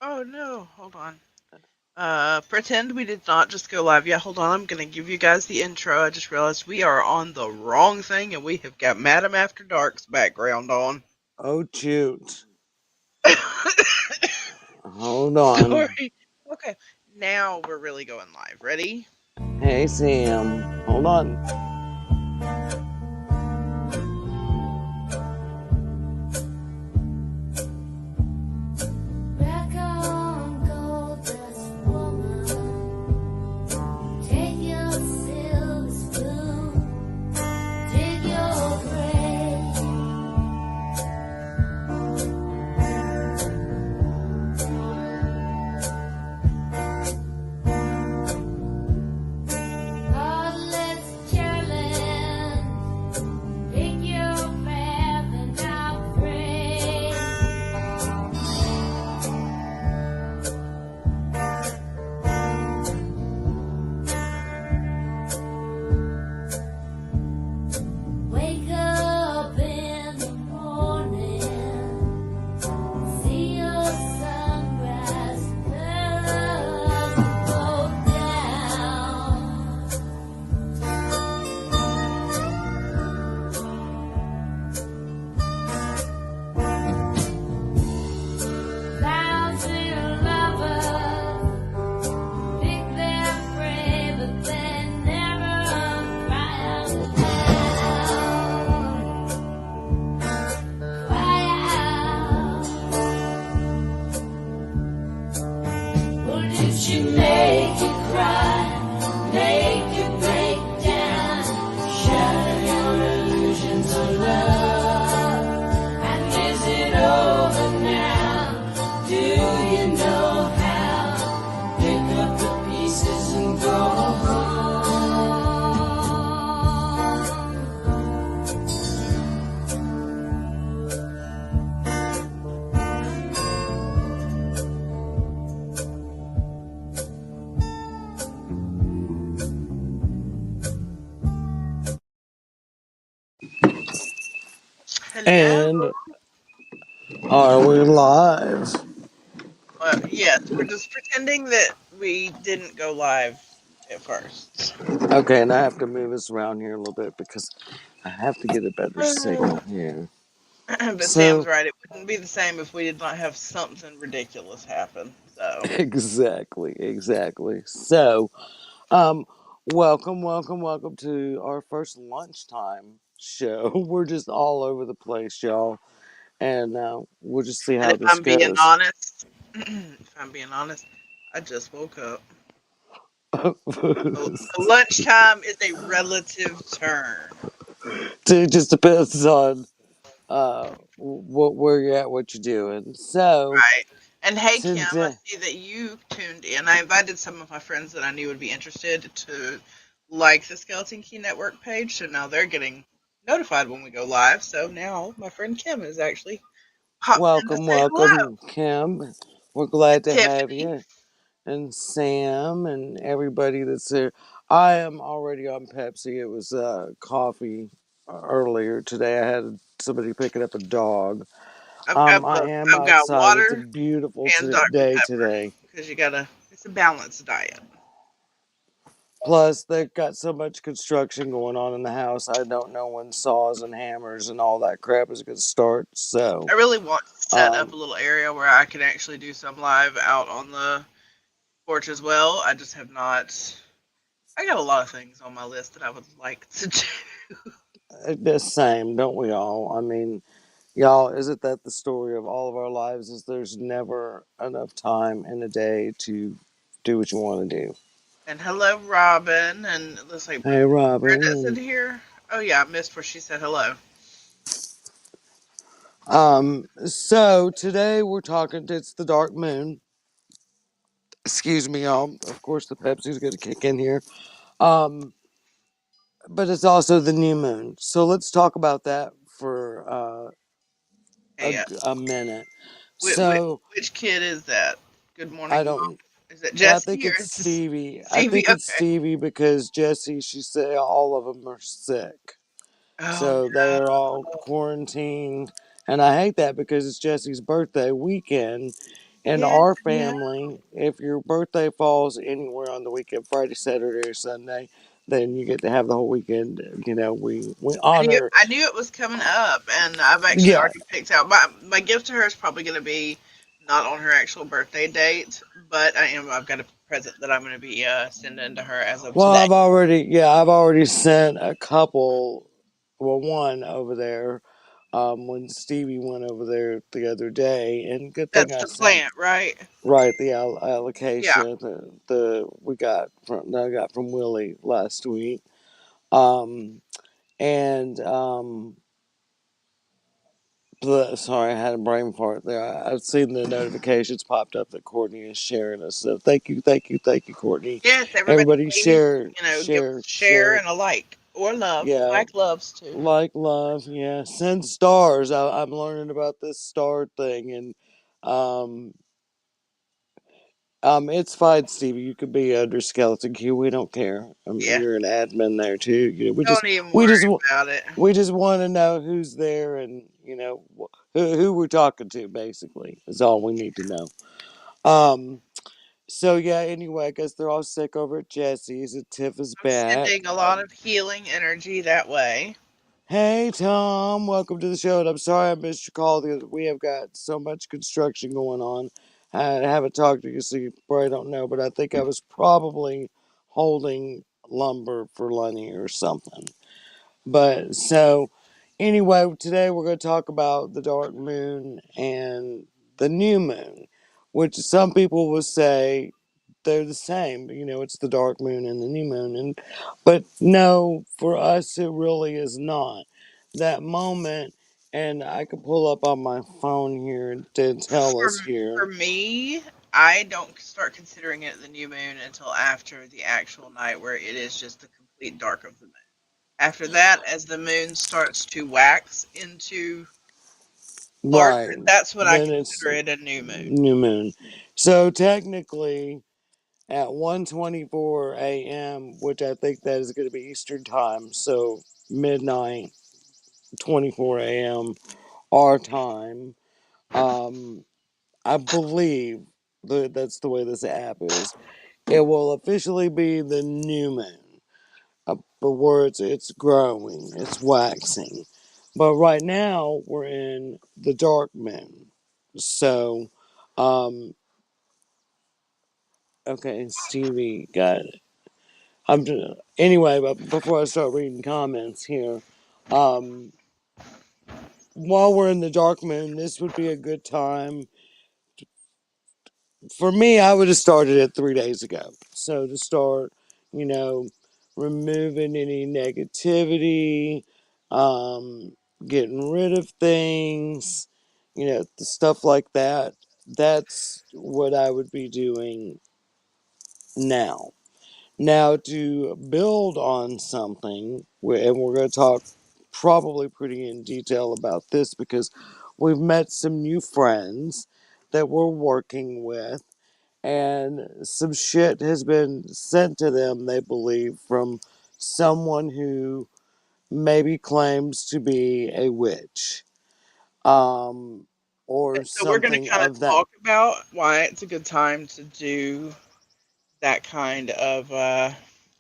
Oh no, hold on. Pretend we did not just go live. Yeah, hold on. I'm gonna give you guys the intro. I just realized we are on the wrong thing and we have got Madam After Dark's background on. Oh, shoot. Hold on. Sorry. Okay, now we're really going live. Ready? Hey, Sam. Hold on. Back on gold dust woman, take your silver spoon, dig your grave. Heartless challenge, pick your path and not pray. Wake up in the morning, see your sunrise colors go down. Thousand lovers pick their prey, but they never cry out loud. Cry out. Or did she make you cry? Make you break down? Shatter your illusions of love? And is it over now? Do you know how? Pick up the pieces and go Hello. And are we live? Yes, we're just pretending that we didn't go live at first. Okay, and I have to move this around here a little bit because I have to get a better signal here. But Sam's So, right. It wouldn't be the same if we did not have something ridiculous happen. So, exactly. So, um, welcome to our first lunchtime show. We're just all over the place, y'all, and we'll just see and how if this I'm being goes. honest, if I'm being honest, I just woke up. So, lunchtime is a relative term, It just depends on what where you're at, what you're doing. So right? And hey, Kim, I today, see that you tuned in. I invited some of my friends that I knew would be interested to like the Skeleton Key Network page, so now they're getting notified when we go live. So now my friend Kim has actually popped in to say hello. welcome, Kim. We're glad to have Tiffany. you, and Sam, and everybody that's there. I am already on Pepsi. It was coffee earlier today. I had somebody picking up a dog. I've got I both. am I've got outside. It's a water beautiful and Dr. day Pepper today. because you gotta. It's a balanced diet. Plus, they've got so much construction going on in the house. I don't know when saws and hammers and all that crap is going to start. So, I really want to set up a um, little area where I can actually do some live out on the porch as well. I just have not. I got a lot of things on my list that I would like to do. the same, don't we all? I mean, y'all, isn't that the story of all of our lives? Is there's never enough time in a day to do what you want to do. And hello, Robin. And let's see, Hey, Robin. Brenda's in here. Oh yeah, I missed where she said hello. So today we're talking. It's the dark moon. Excuse me, y'all. Of course, the Pepsi's going to kick in here. Um, but it's also the new moon. So let's talk about that for Hey, a minute. which, So which kid is that? Good I morning, don't. Mom. Is it I think Jesse or it's is this Stevie. I Stevie? think it's Okay. Stevie because Jesse. She said all of them are sick, Oh so they are all quarantined. And I hate that because it's Jesse's birthday weekend, In Yeah, our yeah. family, if your birthday falls anywhere on the weekend, Friday, Saturday, or Sunday, then you get to have the whole weekend. We honor. I knew it was coming up, and I've actually Yeah. already picked out my gift to her is probably going to be not on her actual birthday date, but I've got a present that I'm going to be sending to her as of Well, today. I've already sent a couple. Well, one over there. When Stevie went over there the other day, and good thing That's I the sent plant, right? right the Yeah. allocation the we got from that I got from Willie last week. Um, and sorry, I had a brain fart there. I've seen the notifications popped up that Courtney is sharing us. So thank you, Courtney. Yes, everybody Everybody please, share, give us share, a share share. and a like or love. Yeah, Like loves too. like love. Yeah, send stars. I'm learning about this star thing, and um, it's fine, Stevie. You could be under Skeleton Q. We don't care. Yeah. You're an admin there too. Don't even We worry just about it. we just want to know who's there and who we're talking to. Basically, is all we need to know. So yeah. Anyway, I guess they're all sick over at Jesse's, and Tiff is I'm back. sending a lot of healing energy that way. Hey Tom, welcome to the show. And I'm sorry I missed your call. We have got so much construction going on. I haven't talked to you, so you probably don't know, but I think I was probably holding lumber for Lenny or something. But so anyway, today we're going to talk about the dark moon and the new moon, which some people will say they're the same. It's the dark moon and the new moon, but no, for us it really is not. That moment, and I could pull up on my phone here to tell For us here. for me, I don't start considering it the new moon until after the actual night where it is just the complete dark of the moon. After that, as the moon starts to wax into larger, Right, that's when I then it's consider it a new moon. new moon. So technically, at 1:24 a.m., which I think that is going to be Eastern time, so midnight, 24 a.m. our time. Um, I believe that's the way this app is. It will officially be the new moon. But where it's growing, it's waxing. But right now we're in the dark moon. So, um, okay, Stevie got it. Anyway, but before I start reading comments here, um, while we're in the dark moon, this would be a good time for me. I would have started it 3 days ago. So to start, you know, removing any negativity, um, getting rid of things, the stuff like that. That's what I would be doing now. Now, to build on something, and we're going to talk probably pretty in detail about this because we've met some new friends that we're working with, and some shit has been sent to them, they believe, from someone who maybe claims to be a witch, um, or So we're going to something kind of of that. talk about why it's a good time to do that kind of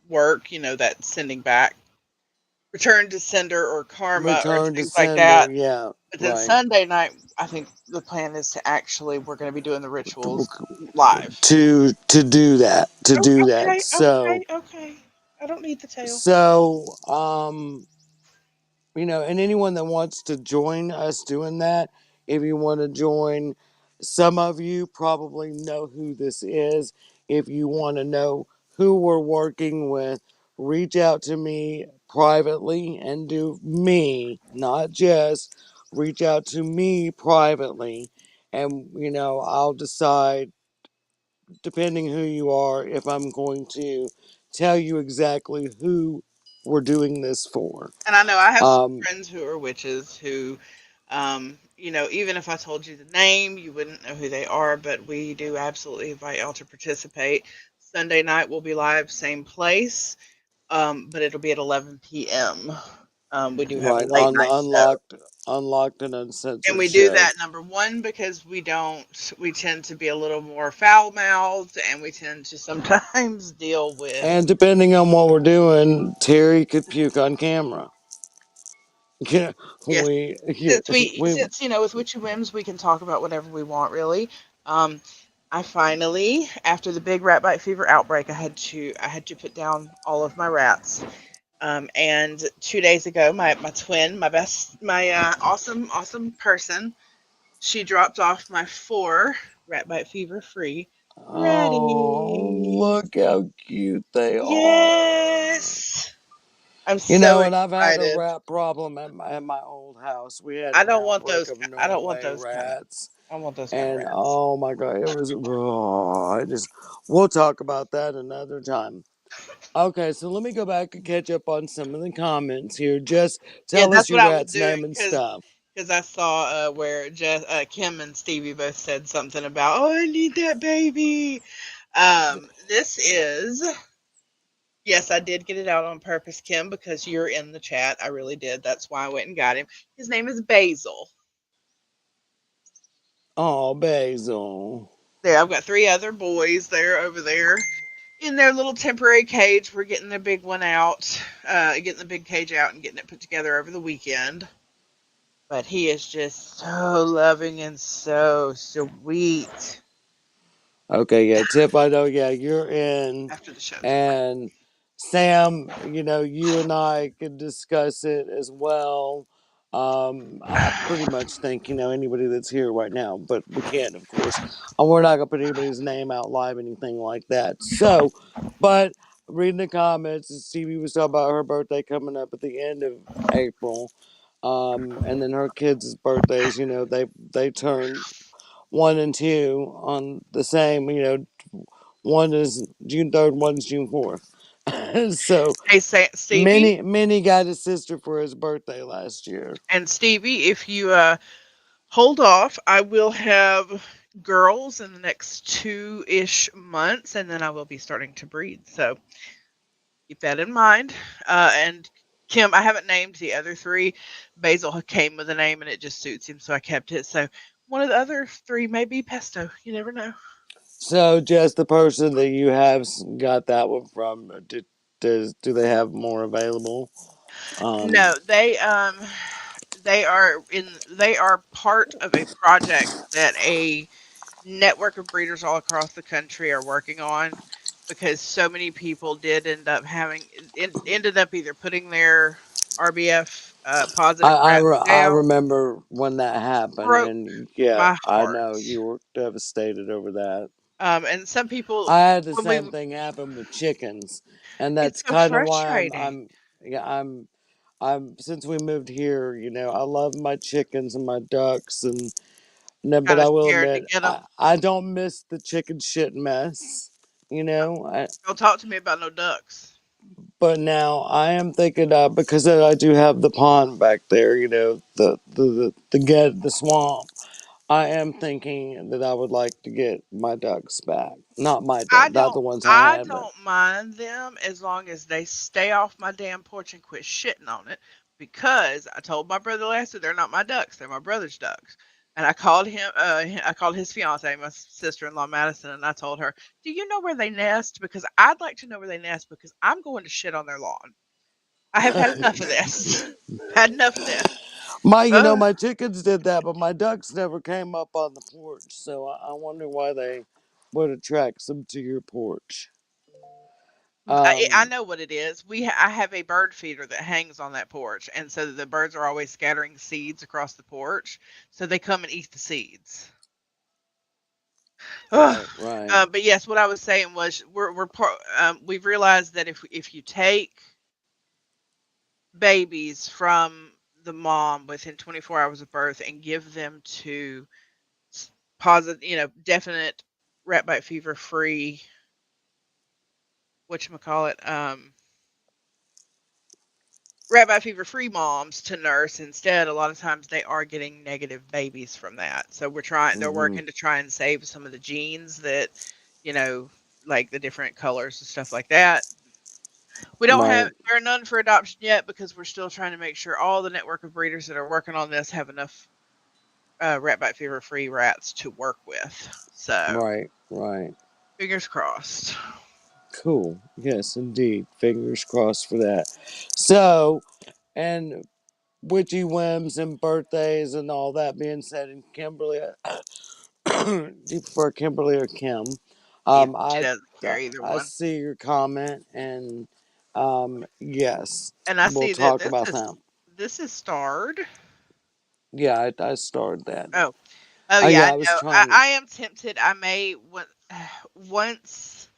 work. That sending back, return to sender or karma or Return to things like sender, that. yeah, But then right. Sunday night, I think the plan is to actually we're going to be doing the rituals live. To do that. Okay, okay, okay. I don't need the tail. So and anyone that wants to join us doing that, if you want to join, some of you probably know who this is. If you want to know who we're working with, reach out to me privately and do me, not just reach out to me privately. And, I'll decide, depending who you are, if I'm going to tell you exactly who we're doing this for. And I know I have some Um, friends who are witches who, even if I told you the name, you wouldn't know who they are, but we do absolutely invite y'all to participate. Sunday night we'll be live, same place, but it'll be at 11 p.m. We do have a Right late on the night show. unlocked and And uncensored we do show. that number one because we tend to be a little more foul mouthed and we tend to sometimes deal with. And depending on what we're doing, Terry could puke on camera. Yeah, Yes, yeah, we. since with Witchy Whims we can talk about whatever we want really. Um, I finally, after the big rat bite fever outbreak, I had to put down all of my rats. And 2 days ago, my twin, my awesome person, she dropped off my four rat bite fever free Oh, ratties. look how cute they are. Yes, I'm You so know, and I've had a excited. rat problem at my old house. We had I an don't want outbreak those. of I don't want Norway those kind of. rats. I don't want those kind of And rats. oh my god, it was we'll talk about that another time. Okay, so let me go back and catch up on some of the comments here. Just Yeah, tell us that's what your I was rat's doing name and stuff. because I saw where Kim and Stevie both said something about, oh, I need that baby. This is Yes, I did get it out on purpose, Kim, because you're in the chat. I really did. That's why I went and got him. His name is Basil. Oh, Basil. There, I've got three other boys there over there in their little temporary cage. We're getting the big one out, getting the big cage out and getting it put together over the weekend. But he is just so loving and so sweet. Okay, yeah, Tip, I know, yeah, you're in. After the show this morning. And Sam, you and I could discuss it as well. I pretty much think, anybody that's here right now, but we can't, of course. We're not going to put anybody's name out live, anything like that. So, but reading the comments, Stevie was talking about her birthday coming up at the end of April. And then her kids' birthdays, they turn 1 and 2 on the same. One is June 3rd, one's June 4th. So Hey, Stevie Minnie got his sister for his birthday last year. and Stevie, if you hold off. I will have girls in the next 2-ish months, and then I will be starting to breed. So keep that in mind. And Kim, I haven't named the other three. Basil came with a name, and it just suits him, so I kept it. So one of the other three may be Pesto. You never know. So just the person that you have got that one from, do they have more available? Um, No, they are part of a project that a network of breeders all across the country are working on because so many people did end up ended up either putting their RBF positive rats I down. remember when that happened, Broke and yeah, my I heart. know you were devastated over that. And some people I had the when we same thing happen with chickens, and it's that's so kind of why frustrating. yeah, since we moved here, I love my chickens and my ducks, and no, but Kind of I will scared to admit, get I, them. I don't miss the chicken shit mess, Don't talk to me about no ducks. but now I am thinking, because I do have the pond back there, the swamp. I am thinking that I would like to get my ducks back. Not my duck, I not don't the ones I I had, but don't mind them as long as they stay off my damn porch and quit shitting on it. Because I told my brother last week they're not my ducks, they're my brother's ducks. And I called his fiance, my sister-in-law Madison, and I told her, "Do you know where they nest? Because I'd like to know where they nest because I'm going to shit on their lawn. I have had enough of this. Had enough of this." Uh, my chickens did that, but my ducks never came up on the porch. So I wonder why they would attract them to your porch. I Um, know what it is. I have a bird feeder that hangs on that porch, and so the birds are always scattering seeds across the porch, so they come and eat the seeds. Ugh. right, right. But yes, what I was saying was we've realized that if you take babies from the mom within 24 hours of birth and give them to positive, definite rat bite fever free, whatchamacallit, rat fever free moms to nurse instead, a lot of times they are getting negative babies from that. So they're Hmm. working to try and save some of the genes that, you know, like the different colors and stuff like that. We don't have Right, there are none for adoption yet because we're still trying to make sure all the network of breeders that are working on this have enough rat bite fever free rats to work with. So right, right. fingers crossed. Cool. Yes, indeed. Fingers crossed for that. So, and witchy whims and birthdays and all that being said, and Kimberly, do you prefer Kimberly or Kim? She I doesn't care either I one. see your comment, and yes, And I we'll see that talk about that. this is starred. Yeah, I started that. Oh, oh Oh yeah, yeah, I I was know. trying. I am tempted. I may once.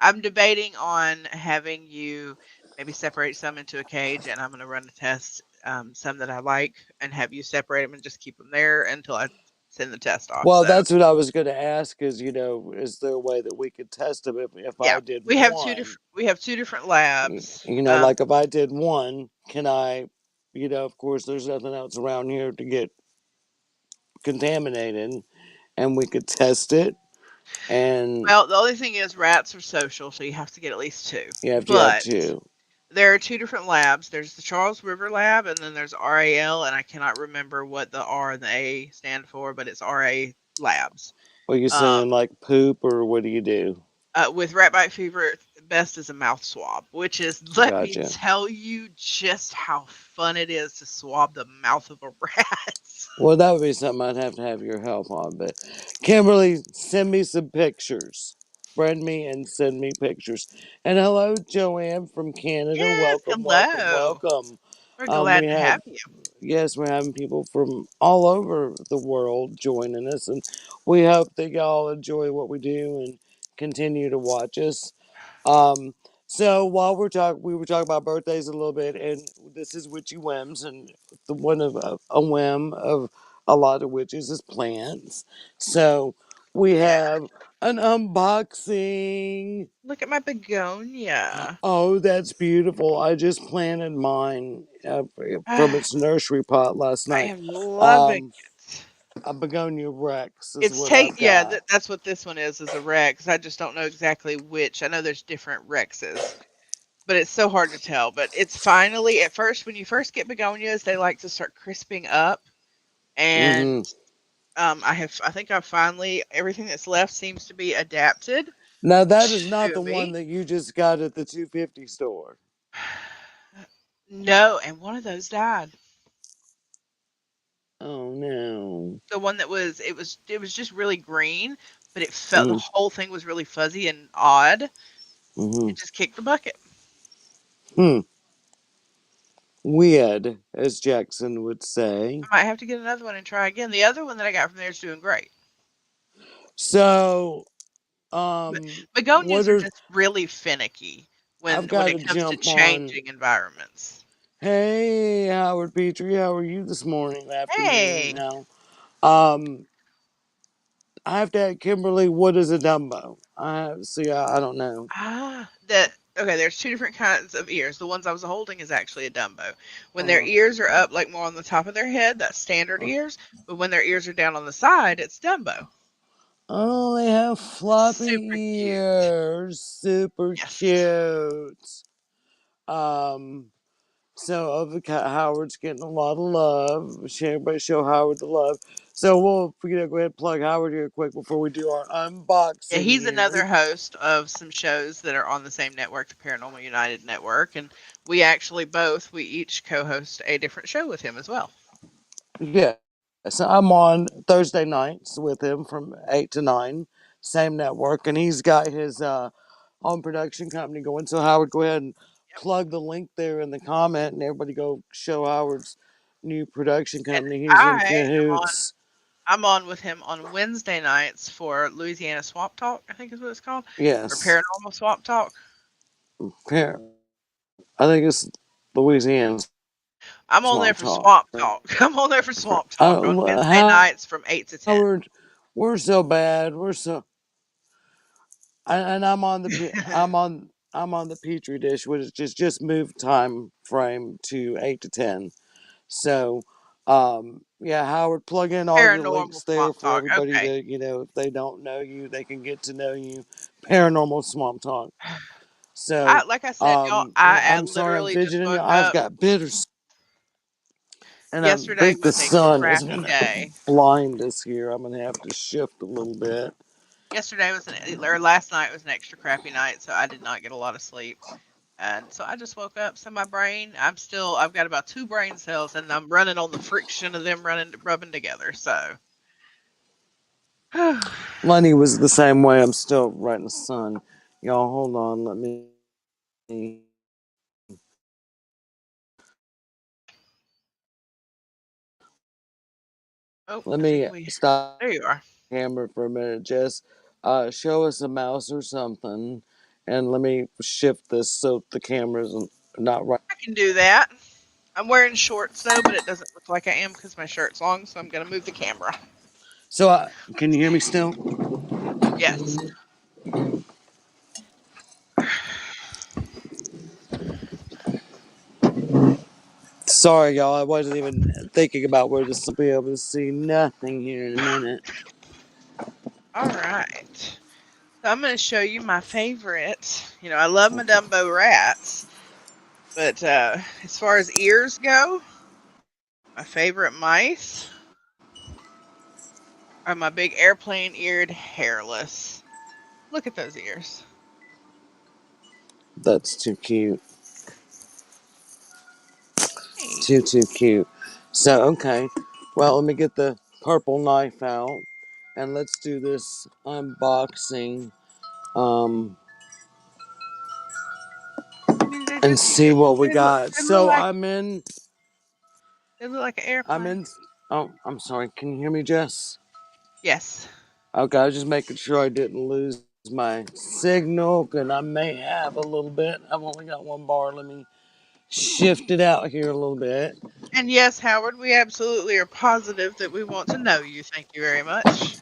I'm debating on having you maybe separate some into a cage, and I'm going to run a test, some that I like, and have you separate them and just keep them there until I send the test off. Well, So that's what I was going to ask. Is is there a way that we could test them if yeah, I did one? we have two different labs. Like if I did one, can I? Of course, there's nothing else around here to get contaminated, and we could test it, and Well, the only thing is rats are social, so you have to get at least two. you have But to. there are two different labs. There's the Charles River Lab, and then there's RAL, and I cannot remember what the R and the A stand for, but it's RA Labs. What you Um, saying, like poop, or what do you do? with rat bite fever, best is a mouth swab, which is, let me Gotcha. tell you just how fun it is to swab the mouth of a rat. Well, that would be something I'd have to have your help on. But Kimberly, send me some pictures. Friend me and send me pictures. And hello, Joanne from Canada. Yes, Welcome, welcome, hello. welcome. We're glad We to have have you. Yes, we're having people from all over the world joining us, and we hope that y'all enjoy what we do and continue to watch us. Um, so while we were talking about birthdays a little bit, and this is Witchy Whims, and the one of a whim of a lot of witches is plants. So we Yeah. have an unboxing. Look at my begonia. Oh, that's beautiful. I just planted mine from its nursery pot last I night. am loving Um, it. a begonia rex is It's what I've yeah, got. that's what this one is a Rex. I just don't know exactly which. I know there's different Rexes, but it's so hard to tell. But it's finally, at first, when you first get begonias, they like to start crisping up, and Hmm. I think I finally, everything that's left seems to be adapted Now that is not to the one me. that you just got at the 250 store. No, and one of those died. Oh no. The one that was, it was just really green, but it felt, the Mm, whole thing was really fuzzy and odd. hmm. It just kicked the bucket. Hmm. Weird, as Jackson would say. I might have to get another one and try again. The other one that I got from there is doing great. So, But what begonias are are just really finicky I've when got to it comes to jump on. changing environments. Hey, Howard Petrie, how are you this morning, afternoon Hey, now? Um, I have to ask Kimberly, what is a Dumbo? I don't know. that okay. There's two different kinds of ears. The ones I was holding is actually a Dumbo. When their Uh, ears are up, like more on the top of their head, that's standard uh, ears. But when their ears are down on the side, it's Dumbo. oh, they have Super floppy cute. ears. Super Yes. cute. Um, so Howard's getting a lot of love. Everybody show Howard the love. So we'll go ahead and plug Howard here quick before we do our Yeah, unboxing he's here. another host of some shows that are on the same network, the Paranormal United Network, and we each co-host a different show with him as well. Yeah. So I'm on Thursday nights with him from 8 to 9, same network, and he's got his own production company going. So Howard, go ahead and Yep. plug the link there in the comment, and everybody go show Howard's new production And company. He's in I am on. cahoots. I'm on with him on Wednesday nights for Louisiana Swamp Talk, I think is what it's called, or Yes. Paranormal Swamp Talk. I think it's Louisiana's I'm on there Swamp for Talk. Swamp Talk. I'm on there for Swamp Talk on Wednesday nights from 8 to 10. Howard, we're so bad. And I'm on the petri dish, which is just moved time frame to 8 to 10. So, yeah, Howard, plug in all your Paranormal links there Swamp for Talk. everybody Okay. to if they don't know you, they can get to know you. Paranormal Swamp Talk. So, Like I said, y'all, I'm sorry I'm literally just fidgeting. woke I've up. got bitters, and I Yesterday think the was a sun is crappy gonna day. blind us here. I'm gonna have to shift a little bit. Yesterday was or last night was an extra crappy night, so I did not get a lot of sleep. And so I just woke up. So my brain, I've got about two brain cells, and I'm running on the friction of them rubbing together. So, oh, Lenny was the same way. I'm still right in the sun. Y'all, hold on. Let I me think stop there you are. the camera for a minute. Just show us a mouse or something, and let me shift this so the camera's not right. I can do that. I'm wearing shorts though, but it doesn't look like I am because my shirt's long. So I'm gonna move the camera. So, can you hear me still? Yes. Sorry, y'all. I wasn't even thinking about where this will be able to see nothing here in a minute. All right. So I'm gonna show you my favorite. I love my Okay. Dumbo rats, but as far as ears go, my favorite mice are my big airplane eared hairless. Look at those ears. That's too cute. Hey. Too cute. So, okay. Well, let me get the purple knife out and let's do this unboxing I mean, they're and just see cute. what we got. They look So, like an I'm airplane. in, oh, I'm sorry. Can you hear me, Jess? Yes. Okay, I was just making sure I didn't lose my signal, and I may have a little bit. I've only got one bar. Let me shift it out here a little bit. And yes, Howard, we absolutely are positive that we want to know you. Thank you very much.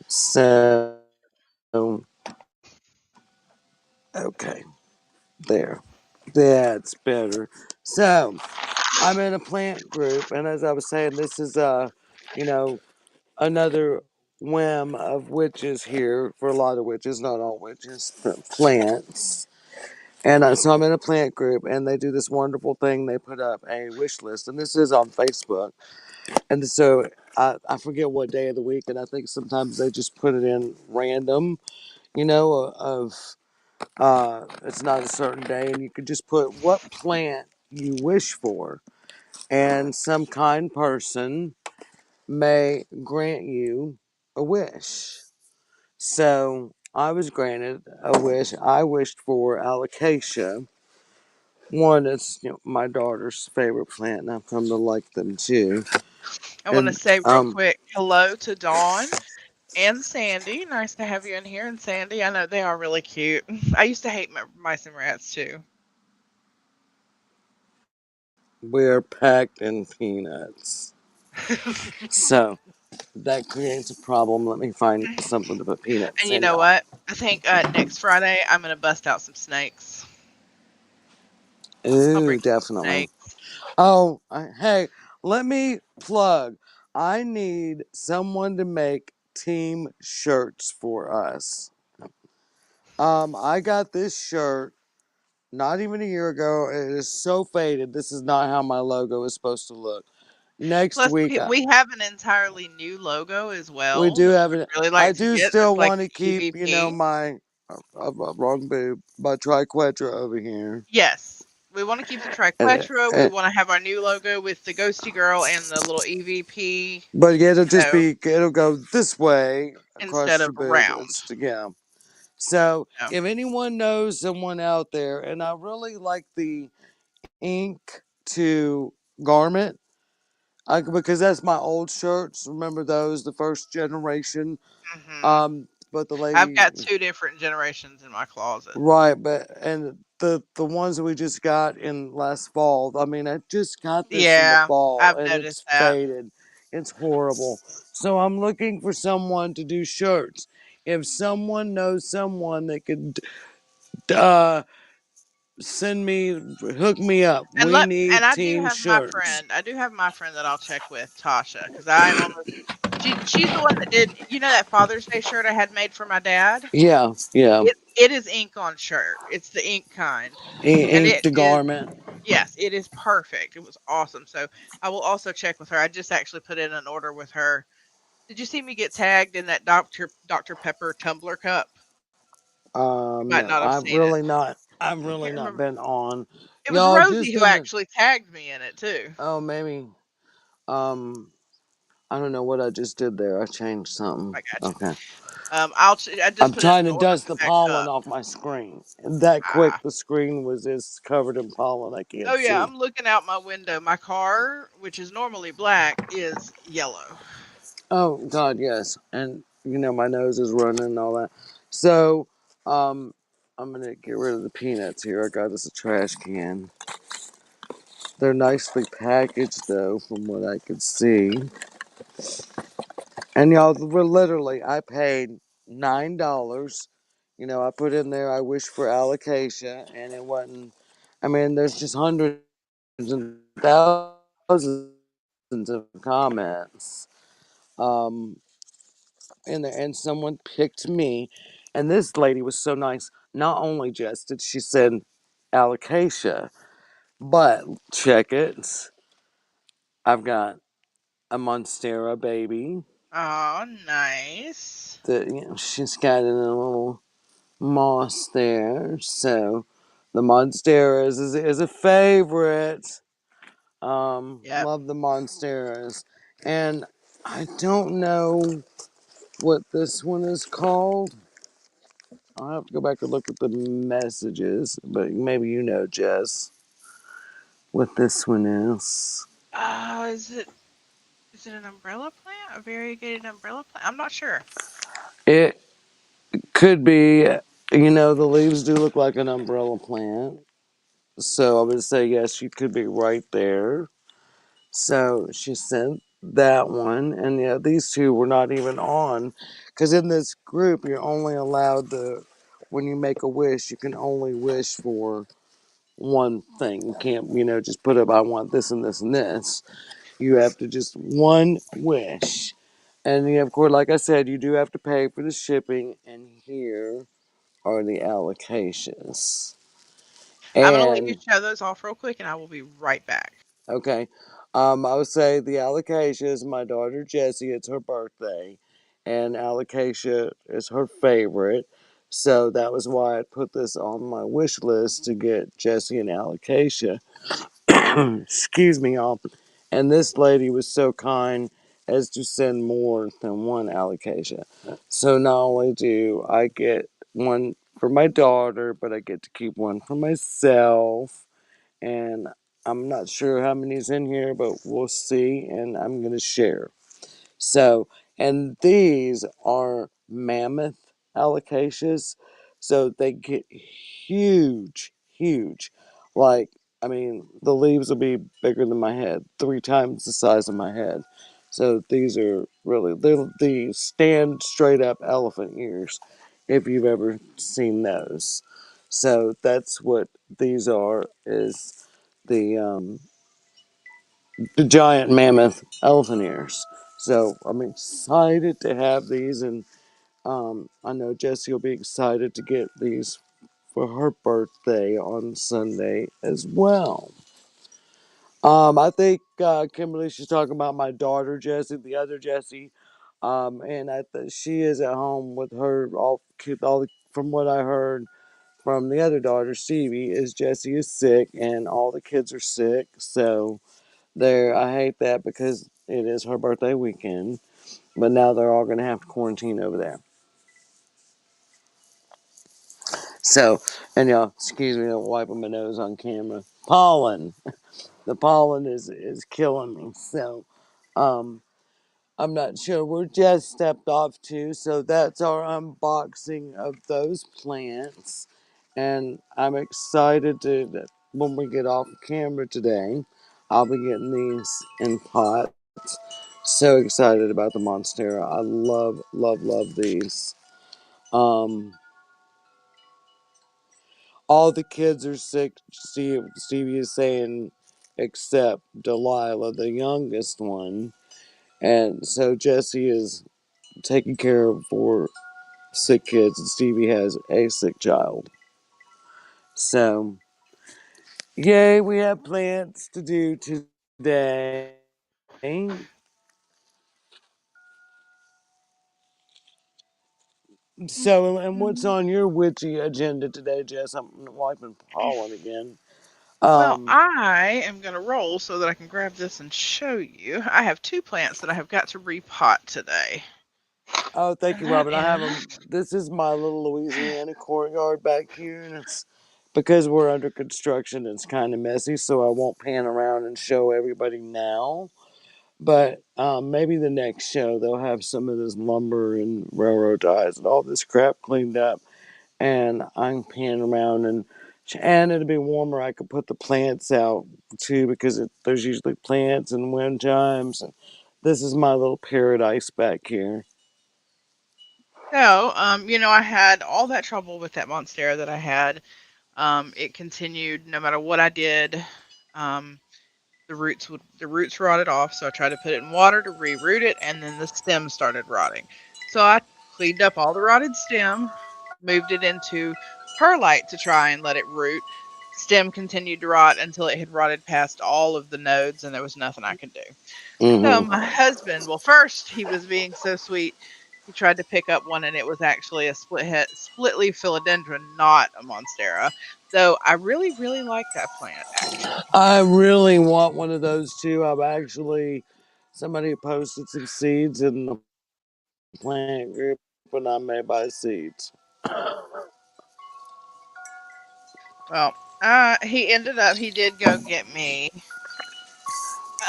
So, okay, there. That's better. So, I'm in a plant group, and as I was saying, this is you know, another whim of witches here for a lot of witches, not all witches, but plants. And so I'm in a plant group, and they do this wonderful thing. They put up a wish list, and this is on Facebook. And so I forget what day of the week, and I think sometimes they just put it in random, of it's not a certain day, and you could just put what plant you wish for, and some kind person may grant you a wish. So I was granted a wish. I wished for alocasia. One, it's my daughter's favorite plant, and I've come to like them too. I want to And say real quick hello to Dawn and Sandy. Nice to have you in here. And Sandy, I know they are really cute. I used to hate mice and rats too. we're packed in peanuts. So that creates a problem. Let me find something to put peanuts And you in, know y'all. what? I think next Friday I'm gonna bust out some snakes. I'll bring Ooh, some definitely. snakes. Oh, hey, let me plug. I need someone to make team shirts for us. I got this shirt not even a year ago. It is so faded. This is not how my logo is supposed to look. Next Plus, week, we have an entirely new logo as we well do that we have would it. really I like to do get. still That's like want to the keep, EVP. my wrong boob, my triquetra over here. Yes. We want to keep the And, triquetra. We and, want to have our new logo with the ghosty girl and the little EVP, but it'll just know, it'll go this way instead across of your boob. round. It's yeah. So No. if anyone knows someone out there, and I really like the ink to garment, because that's my old shirts. Remember those, the first generation. Hmm. But the I've lady, got two different generations in my closet. right? But and the ones that we just got in last fall. I mean, I just got this in the Yeah, fall, I've and noticed it's that. faded. It's horrible. So I'm looking for someone to do shirts. If someone knows someone that could uh, send me, hook me up. And We and need I do team have my shirts. friend. I do have my friend that I'll check with, Tasha, because I almost she's the one that did, that Father's Day shirt I had made for my dad. Yeah, yeah. It is ink on shirt. It's the ink kind, and Ink it the is, garment. yes, it is perfect. It was awesome. So I will also check with her. I just actually put in an order with her. Did you see me get tagged in that Dr. Pepper tumbler cup? You might No, not have seen it. I've I really can't not remember. been on. It was Y'all Rosie just who in the, actually tagged me in it too. oh, maybe, um, I don't know what I just did there. I changed something. I got you. Okay. I just I'm put in trying an to order dust for the that pollen cup. off my screen. That quick, Ah. the screen was is covered in pollen. I Oh can't yeah, see. I'm looking out my window. My car, which is normally black, is yellow. Oh God, yes. And my nose is running and all that. So, um, I'm gonna get rid of the peanuts here. I got us a trash can. They're nicely packaged though, from what I could see. And y'all, we're literally, I paid $9. I put in there, I wish for alocasia, and it wasn't. I mean, there's just hundreds and thousands of comments. Um, and someone picked me, and this lady was so nice. Not only just did she send alocasia, but check it. I've got a monstera baby Oh, nice. that she's got in a little moss there. So the monsteras is a favorite. Yep. Love the monsteras, and I don't know what this one is called. I'll have to go back and look at the messages, but maybe Jess, what this one is. Is it an umbrella plant? A variegated umbrella plant? I'm not sure. It could be, the leaves do look like an umbrella plant. So I would say, yes, you could be right there. So she sent that one. And yeah, these two were not even on. Because in this group, you're only allowed when you make a wish, you can only wish for one thing. You can't, just put up, I want this and this and this. You have to just one wish. And of course, like I said, you do have to pay for the shipping. And here are the allocations. I'm gonna let you And show those off real quick, and I will be right back. okay, I would say the alocasia is my daughter Jessie. It's her birthday, and alocasia is her favorite. So that was why I put this on my wish list to get Jessie an alocasia. Excuse me, y'all. And this lady was so kind as to send more than one alocasia. So not only do I get one for my daughter, but I get to keep one for myself. And I'm not sure how many's in here, but we'll see. And I'm going to share. So, and these are mammoth alocasias. So they get huge, huge. Like, I mean, the leaves will be bigger than my head, 3 times the size of my head. So these are really little, the stand straight up elephant ears, if you've ever seen those. So that's what these are, is the giant mammoth elephant ears. So I'm excited to have these, and I know Jessie will be excited to get these for her birthday on Sunday as well. I think Kimberly, she's talking about my daughter Jessie, the other Jessie, and she is at home with her all from what I heard from the other daughter Stevie is Jessie is sick and all the kids are sick, so there, I hate that because it is her birthday weekend, but now they're all going to have to quarantine over there. So, and y'all, excuse me, I'm wiping my nose on camera. Pollen, the pollen is killing me. So, um, I'm not sure where Jess stepped off to. So that's our unboxing of those plants, and I'm excited to when we get off camera today. I'll be getting these in pots. So excited about the Monstera. I love, love, love these. Um, all the kids are sick. Stevie is saying, except Delilah, the youngest one, and so Jesse is taking care of 4 sick kids, and Stevie has a sick child. So, yay, we have plans to do today. So, and what's Mhm. on your witchy agenda today, Jess? I've been pollen again. Well, Um, I am going to roll so that I can grab this and show you. I have two plants that I have got to repot today. oh, thank And you, that Robin. I have is. them. This is my little Louisiana courtyard back here, and it's because we're under construction. It's kind of messy, so I won't pan around and show everybody now. But maybe the next show they'll have some of this lumber and railroad ties and all this crap cleaned up, and I can pan around and it'll be warmer. I could put the plants out too because there's usually plants and wind chimes. And this is my little paradise back here. So, I had all that trouble with that Monstera that I had. It continued no matter what I did. Um, the roots rotted off, so I tried to put it in water to reroot it, and then the stem started rotting. So I cleaned up all the rotted stem, moved it into perlite to try and let it root. Stem continued to rot until it had rotted past all of the nodes, and there was nothing I could do. So Mm-hmm. my husband, well, first he was being so sweet. He tried to pick up one, and it was actually a split leaf philodendron, not a monstera. Though I really, really like that plant, actually. I really want one of those too. I've actually somebody posted some seeds in the plant group, and I may buy seeds. Well, he did go get me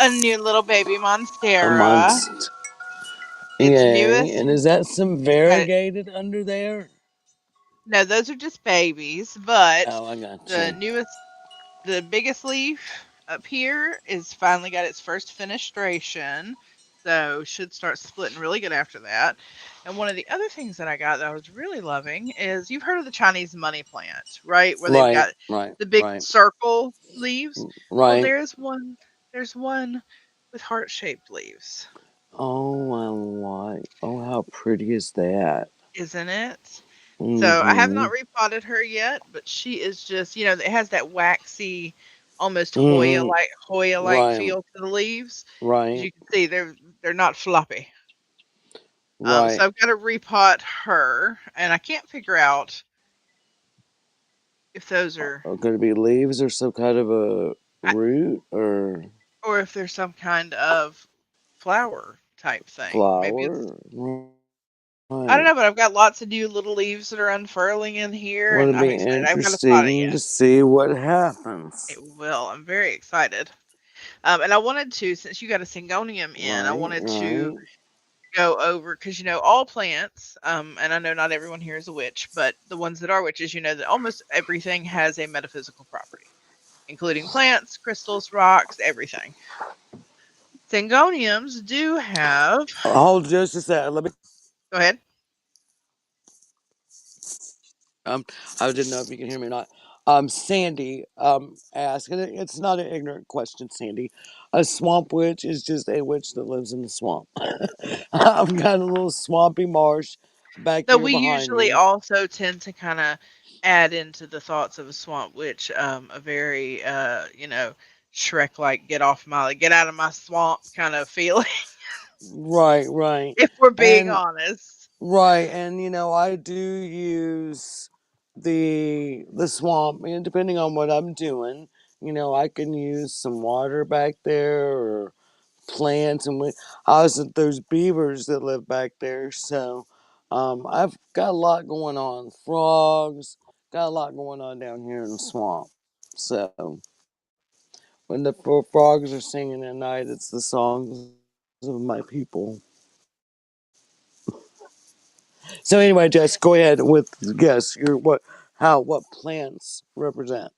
a new little baby monstera. Amongst Its yay, newest. and is that some uh, variegated under there? No, those are just babies, but Oh, I got the you. newest the biggest leaf up here is finally got its first fenestration, so should start splitting really good after that. And one of the other things that I got that I was really loving is you've heard of the Chinese money plant, right? Where they've Right, got right, the big right, circle leaves. Well, right. there's one with heart-shaped leaves. Oh, I like. Oh, how pretty is that? Isn't it? So I have Mm-hmm. not repotted her yet, but she is just, it has that waxy, almost Mm-hmm. Hoya like Right, feel to the leaves. As right, you can see, they're not floppy. So right. I've got to repot her, and I can't figure out if those are Are going to be leaves or some kind of a I- root or or if there's some kind of flower type thing. Maybe it's flower? I don't Right. know, but I've got lots of new little leaves that are unfurling in here, Would and it I'm be excited. I've got to pot it interesting yet. to see what happens? It will. I'm very excited. And I wanted to, since you got a syngonium in, I Right, wanted to right. go over because all plants, and I know not everyone here is a witch, but the ones that are witches, that almost everything has a metaphysical property, including plants, crystals, rocks, everything. Syngoniums do have. Hold just a second. Let me. Go ahead. Um, I didn't know if you can hear me or not. Sandy asked, and it's not an ignorant question, Sandy. A swamp witch is just a witch that lives in the swamp. I've got a little swampy marsh back Though here we behind usually me. also tend to kind of add into the thoughts of a swamp witch, a very, Shrek-like get out of my swamp kind of feeling. Right, right. If we're being And honest. right, and I do use the swamp, and depending on what I'm doing, I can use some water back there or plants, and also there's beavers that live back there, so I've got a lot going on. Frogs, got a lot going on down here in the swamp. So when the frogs are singing at night, it's the songs of my people. So anyway, Jess, go ahead with guess your what plants represent.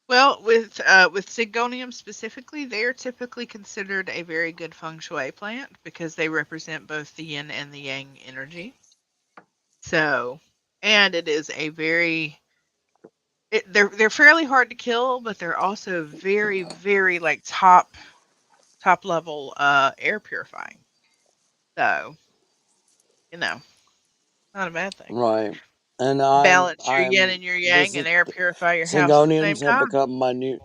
Well, with Sigonium specifically, they are typically considered a very good feng shui plant because they represent both the yin and the yang energy. So, and it is a very they're fairly hard to kill, but they're also very very like top level air purifying. So you know, not a bad thing. Right. And Balance your yin I'm and your this yang is and air purify your house at the same Syngoniums have time. become my new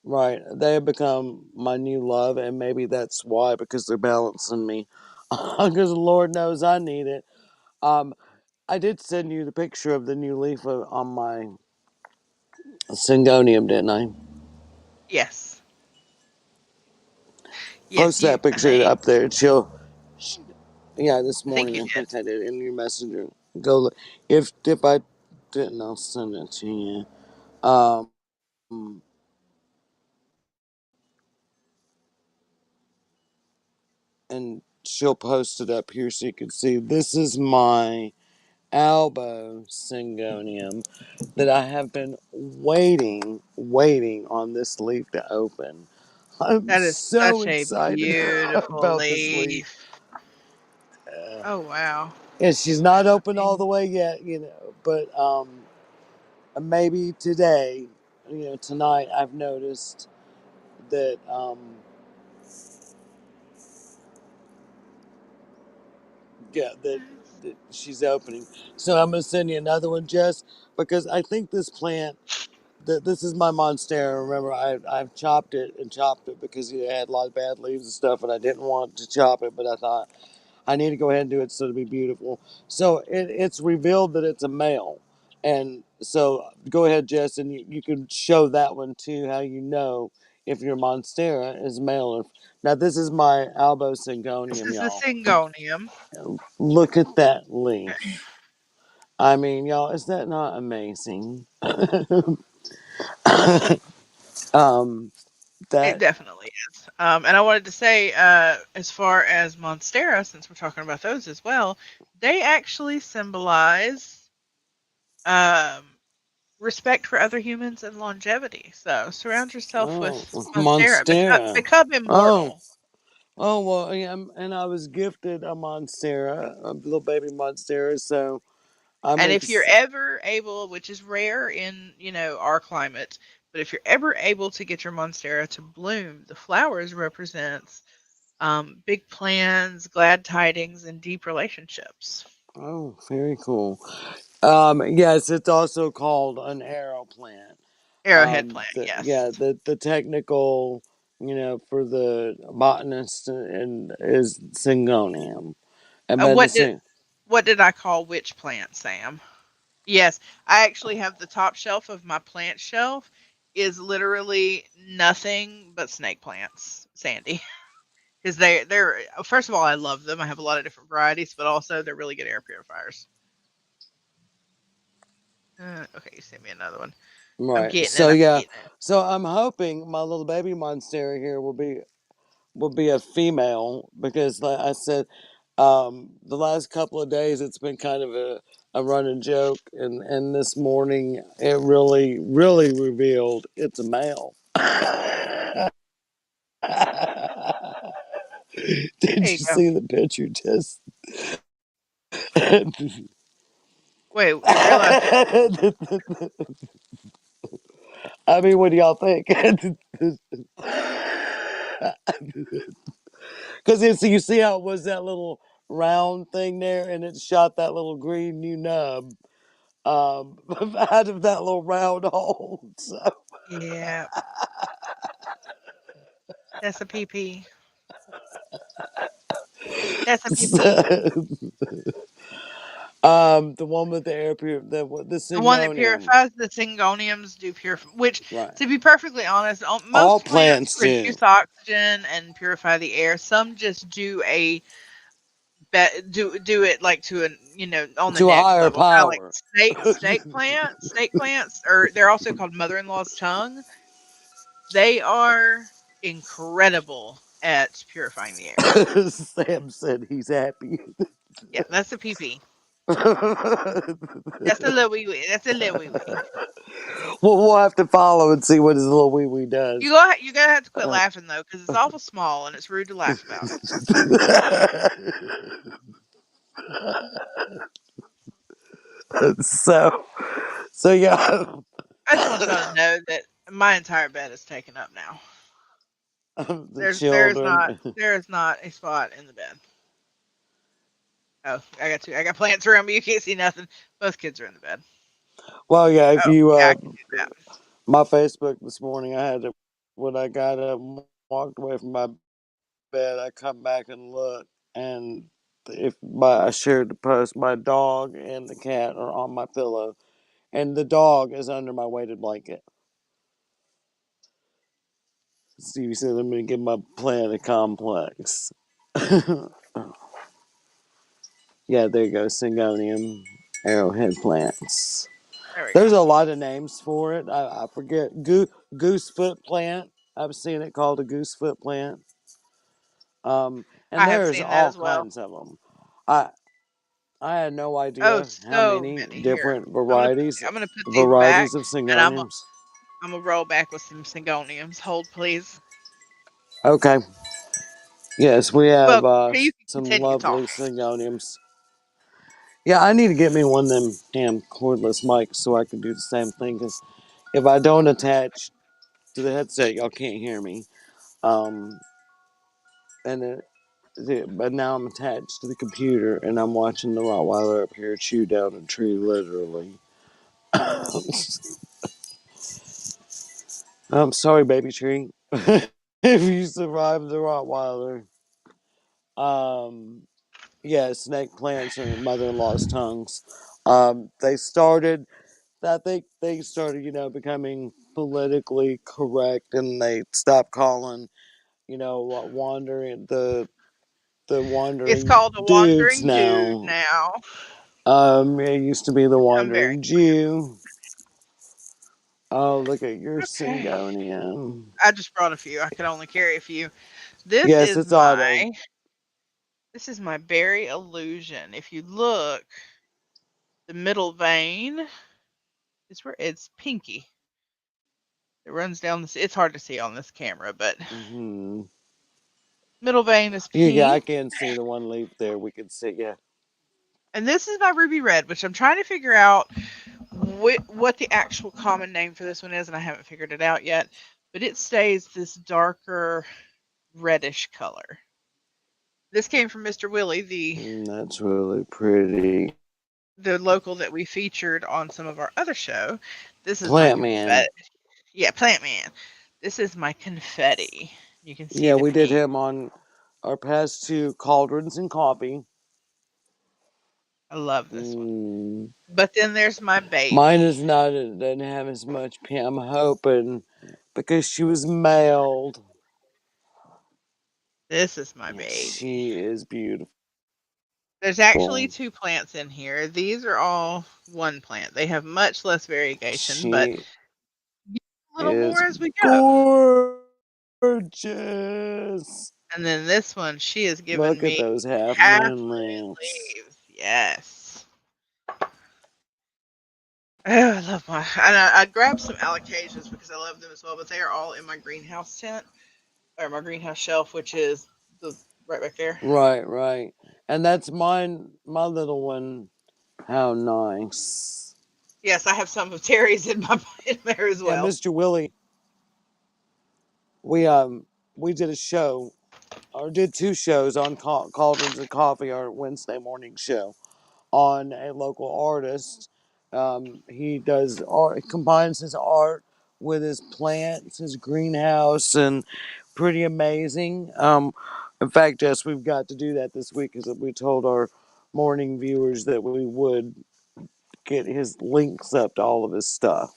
right. They have become my new love, and maybe that's why because they're balancing me. Because Lord knows I need it. Um, I did send you the picture of the new leaf on my Syngonium, didn't I? Yes, yes, Post you. that picture up there. Yeah, this I think morning you I did. think I did in your messenger. Go look. If I didn't, I'll send it to you. Um, and she'll post it up here so you can see. This is my Albo Syngonium that I have been waiting on this leaf to open. I'm That is so such a excited beautiful about this leaf. leaf. Oh wow. And she's not open all the way yet, but maybe today, tonight I've noticed that yeah, that she's opening. So I'm gonna send you another one, Jess, because I think this plant. This is my monstera. Remember, I've chopped it and chopped it because it had a lot of bad leaves and stuff, and I didn't want to chop it, but I thought I need to go ahead and do it so it'll be beautiful. So it's revealed that it's a male, and so go ahead, Jess, and you can show that one too. How you know if your monstera is male. Now this is my albo This syngonium, is the y'all. syngonium. Look at that leaf. I mean, y'all, is that not amazing? um, It that definitely is. And I wanted to say, as far as monstera, since we're talking about those as well, they actually symbolize um, respect for other humans and longevity. So surround yourself with oh monstera. monstera. Become Oh, immortal. oh well, yeah, and I was gifted a monstera, a little baby monstera. So I'm And if you're ex. ever able, which is rare in, our climate, but if you're ever able to get your monstera to bloom, the flowers represents big plans, glad tidings, and deep relationships. Oh, very cool. Yes, it's also called an arrow plant. Arrowhead plant, Yeah, yes. the technical, for the botanist and is syngonium, and And but the what did I call which plant, Sam? Yes, I actually have the top shelf of my plant shelf is literally nothing but snake plants, Sandy. Because they're first of all, I love them. I have a lot of different varieties, but also they're really good air purifiers. Okay, you sent me another one. I'm right. getting it. So I'm yeah, getting it. so I'm hoping my little baby monstera here will be a female because, like I said, the last couple of days it's been kind of a running joke, and this morning it really revealed it's a male. Did There you you go. see the picture? Just Wait, it realized it. I mean, what do y'all think? Because you see how it was that little round thing there, and it shot that little green new nub out of that little round hole. So, Yeah, that's a PP. That's a PP. so the one with the air pure, the The one that syngonium, purifies, the syngoniums do purify. Which, right? to be perfectly honest, All most plants plants do produce oxygen and purify the air. Some just do do it like to an on the to a next higher level, kind of like power. snake plants, or they're also called mother-in-law's tongue. They are incredible at purifying the air. Sam said he's happy. Yeah, that's a PP. well, That's a little wee wee. That's a little wee wee. we'll have to follow and see what his little wee wee does. You're gonna have to quit Uh, laughing though, because it's awful small and it's rude to laugh about it. so, so yeah, I just want y'all to know that my entire bed is taken up now. the There's not children. there is not a spot in the bed. Oh, I got two. I got plants around me. You can't see nothing. Both kids are in the bed. Well, yeah, if Oh, you yeah, I can do that. my Facebook this morning, I had to when I got up and walked away from my bed, I come back and look, and if my I shared the post, my dog and the cat are on my pillow, and the dog is under my weighted blanket. Stevie said, "I'm gonna give my plant a complex." Yeah, there you go, Syngonium arrowhead plants. There we go. There's a lot of names for it. I forget. Goosefoot plant. I've seen it called a goosefoot plant. And I have there's seen that all as well. kinds of them. I I had no Oh, idea how so many many. Here, different varieties I'm gonna put these back, varieties of and syngoniums. I'm gonna roll back with some Syngoniums. Hold, please. Okay. Yes, we have Well, you can some continue lovely talking. syngoniums. Yeah, I need to get me one of them damn cordless mics so I can do the same thing. Because if I don't attach to the headset, y'all can't hear me. Um, and but now I'm attached to the computer and I'm watching the Rottweiler up here chew down a tree, literally. I'm sorry, baby tree. If you survive the Rottweiler. Um, yeah, snake plants are mother-in-law's tongues. They started, I think they started, becoming politically correct, and they stopped calling, wandering the It's wandering called a dudes wandering dude now. now. It used to be the I'm very wandering Jew. Oh, look at your okay. Syngonium. I just brought a few. I could only carry a few. This Yes, is it's auto. my this is my berry illusion. If you look, the middle vein is where it's pinky. It runs down this. It's hard to see on this camera, but Hmm. middle vein is Yeah, I pink. can see the one leaf there. We can see, yeah. And this is my ruby red, which I'm trying to figure out what the actual common name for this one is, and I haven't figured it out yet. But it stays this darker reddish color. This came from Mr. Willie, That's really pretty. the local that we featured on some of our other show. This is my Plant Man. confetti. Yeah, Plant Man. This is my confetti. You can see Yeah, the we did pink. him on our past two cauldrons and coffee. I love this one. Mm. But then there's my Mine baby. is not, it doesn't have as much pink. I'm hoping because she was mailed. This is my Yeah, baby. she is beautiful. There's actually two plants in here. These are all one plant. They have much less variegation, but She a little is more as we go. gorgeous. And then this one, she has given Look at me those half half moon moon lamps. leaves. Yes. Oh, I love my. And I grabbed some alocasias because I love them as well, but they are all in my greenhouse tent or my greenhouse shelf, which is the right back there. Right, right. And that's mine, my little one. How nice. Yes, I have some of Terry's in my in there as Yeah, well. Mr. Willie, we did a show or did two shows on Cauldrons and Coffee, our Wednesday morning show, on a local artist. He does art, combines his art with his plants, his greenhouse, and pretty amazing. In fact, Jess, we've got to do that this week because we told our morning viewers that we would get his links up to all of his stuff.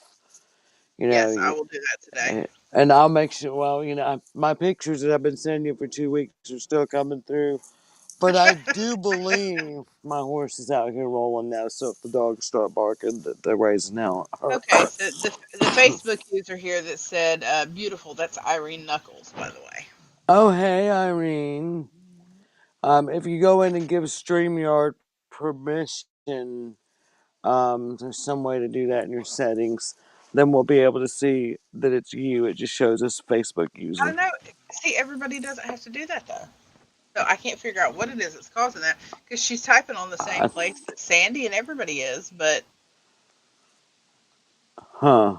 You know, Yes, I will do that today. and I'll make sure. Well, my pictures that I've been sending you for 2 weeks are still coming through. But I do believe my horse is out here rolling now. So if the dogs start barking, they're raising hell. Okay, so the Facebook user here that said beautiful. That's Irene Knuckles, by the way. Oh, hey, Irene. If you go in and give StreamYard permission, there's some way to do that in your settings. Then we'll be able to see that it's you. It just shows us Facebook I user. don't know. See, everybody doesn't have to do that though. So I can't figure out what it is that's causing that because she's typing on the same I, place that Sandy and everybody is, but huh.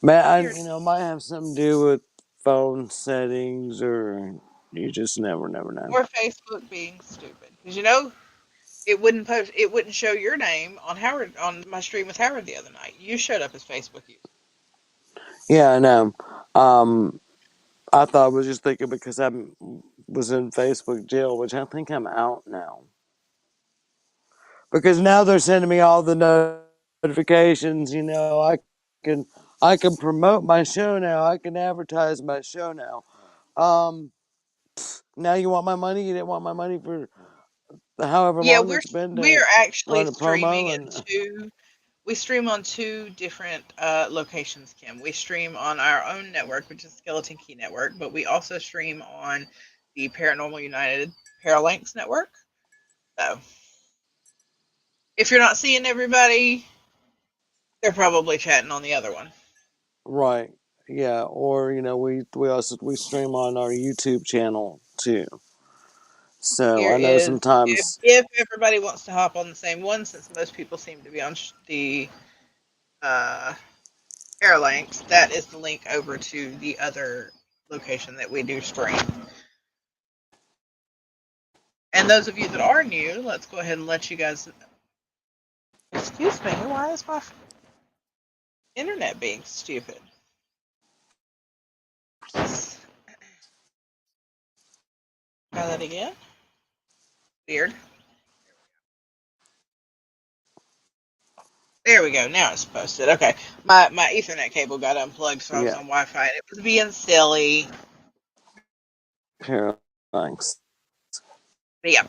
Man, weird. might have something to do with phone settings, or you just never know. Or Facebook being stupid because it wouldn't show your name on Howard on my stream with Howard the other night. You showed up as Facebook user. Yeah, I know. Um, I thought I was just thinking because I was in Facebook jail, which I think I'm out now. Because now they're sending me all the notifications. Can I can promote my show now. I can advertise my show now. Um, Now you want my money? You didn't want my money for however Yeah, long we're it's been we to are actually run a streaming promo in and two. We stream on two different locations, Kim. We stream on our own network, which is Skeleton Key Network, but we also stream on the Paranormal United Paralinks Network. So if you're not seeing everybody, they're probably chatting on the other one. right, yeah, or we stream on our YouTube channel too. So Here I know is if sometimes if everybody wants to hop on the same one, since most people seem to be on the uh, Paralinks, that is the link over to the other location that we do stream. And those of you that are new, let's go ahead and let you guys. Excuse me, why is my internet being stupid? Try that again. Weird. There we go. Now it's posted. Okay, my Ethernet cable got unplugged, so I was yeah, on Wi-Fi. And it was being silly. Parallax. But yeah.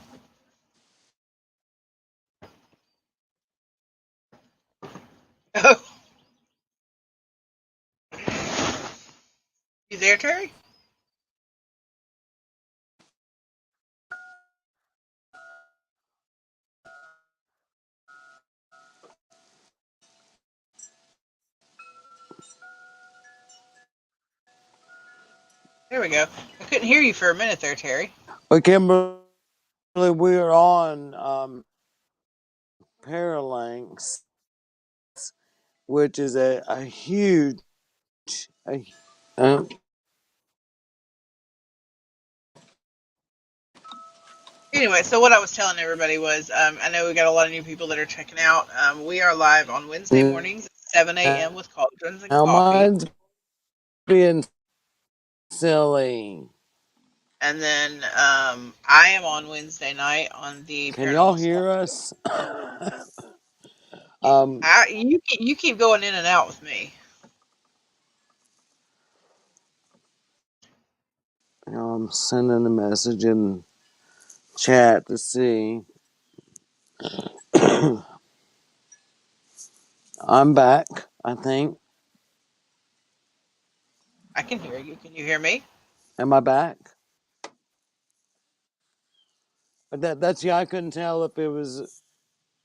Oh, you there, Terry? There we go. I couldn't hear you for a minute there, Terry. But Kimberly, we're on Parallax, which is a huge a, uh, Anyway, so what I was telling everybody was, I know we got a lot of new people that are checking out. We are live on Wednesday mornings at 7 a.m. with cauldrons and now coffee. mine's being silly. And then I am on Wednesday night on the Can y'all Paranormal Swap. hear us? um, You keep going in and out with me. I'm sending a message in chat to see. I'm back, I think. I can hear you. Can you hear me? Am I back? But that's yeah, I couldn't tell if it was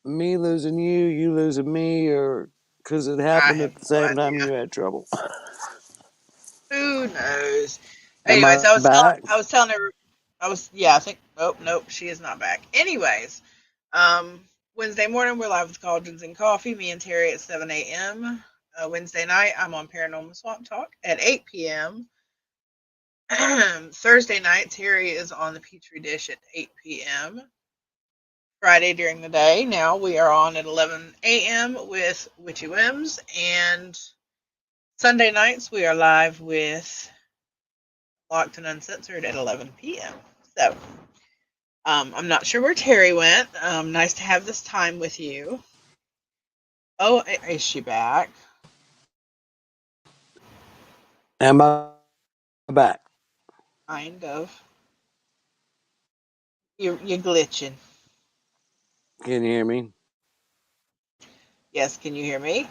me losing you, you losing me, or because it I happened have at the no same time idea. you had trouble. Who knows? Am Anyways, I back? I was telling her, yeah, I think, oh, nope, she is not back. Anyways, Wednesday morning, we're live with Cauldrons and Coffee, me and Terry at 7 a.m. Wednesday night, I'm on Paranormal Swamp Talk at 8 p.m. Thursday night, Terry is on the Petri Dish at 8 p.m. Friday during the day, now we are on at 11 a.m. with Witchy Whims, and Sunday nights, we are live with Locked and Uncensored at 11 p.m. So, I'm not sure where Terry went. Nice to have this time with you. Oh, is she back? Am I back? Kind of. You're glitching. Can you hear me? Yes, can you hear me?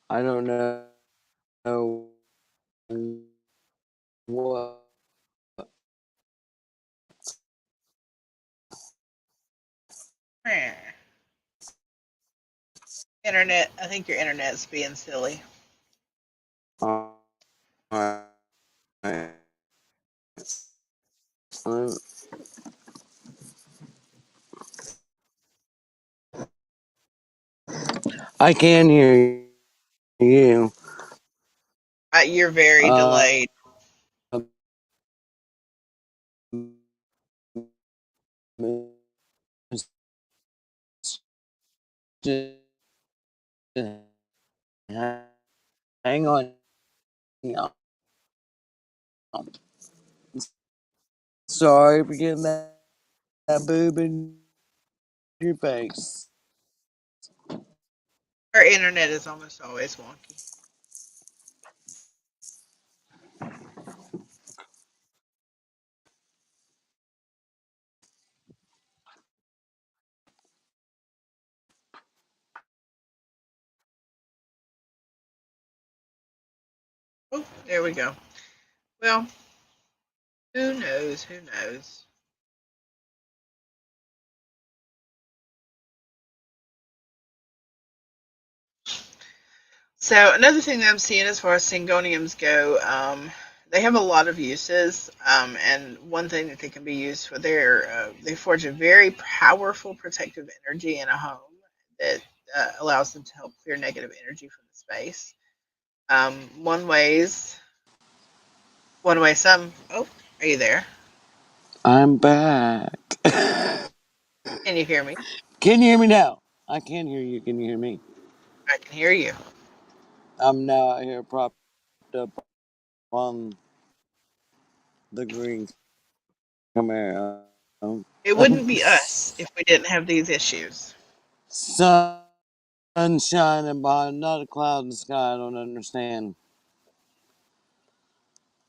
I don't know what. Internet. I think your internet's being silly. Alright. Uh, I can hear you. You're very Uh, delayed. hang on. Sorry for getting that boob in your face. Our internet is almost always wonky. Oh, there we go. Well, who knows? Who knows? So another thing that I'm seeing as far as syngoniums go, they have a lot of uses, and one thing that they can be used for, they forge a very powerful protective energy in a home that allows them to help clear negative energy from the space. Um, one ways, one way some. Oh, are you there? I'm back. Can you hear me? Can you hear me now? I can hear you. Can you hear me? I can hear you. I'm now out here propped up on the green camera. It wouldn't be us if we didn't have these issues. Sun shining behind, not a cloud in the sky. I don't understand.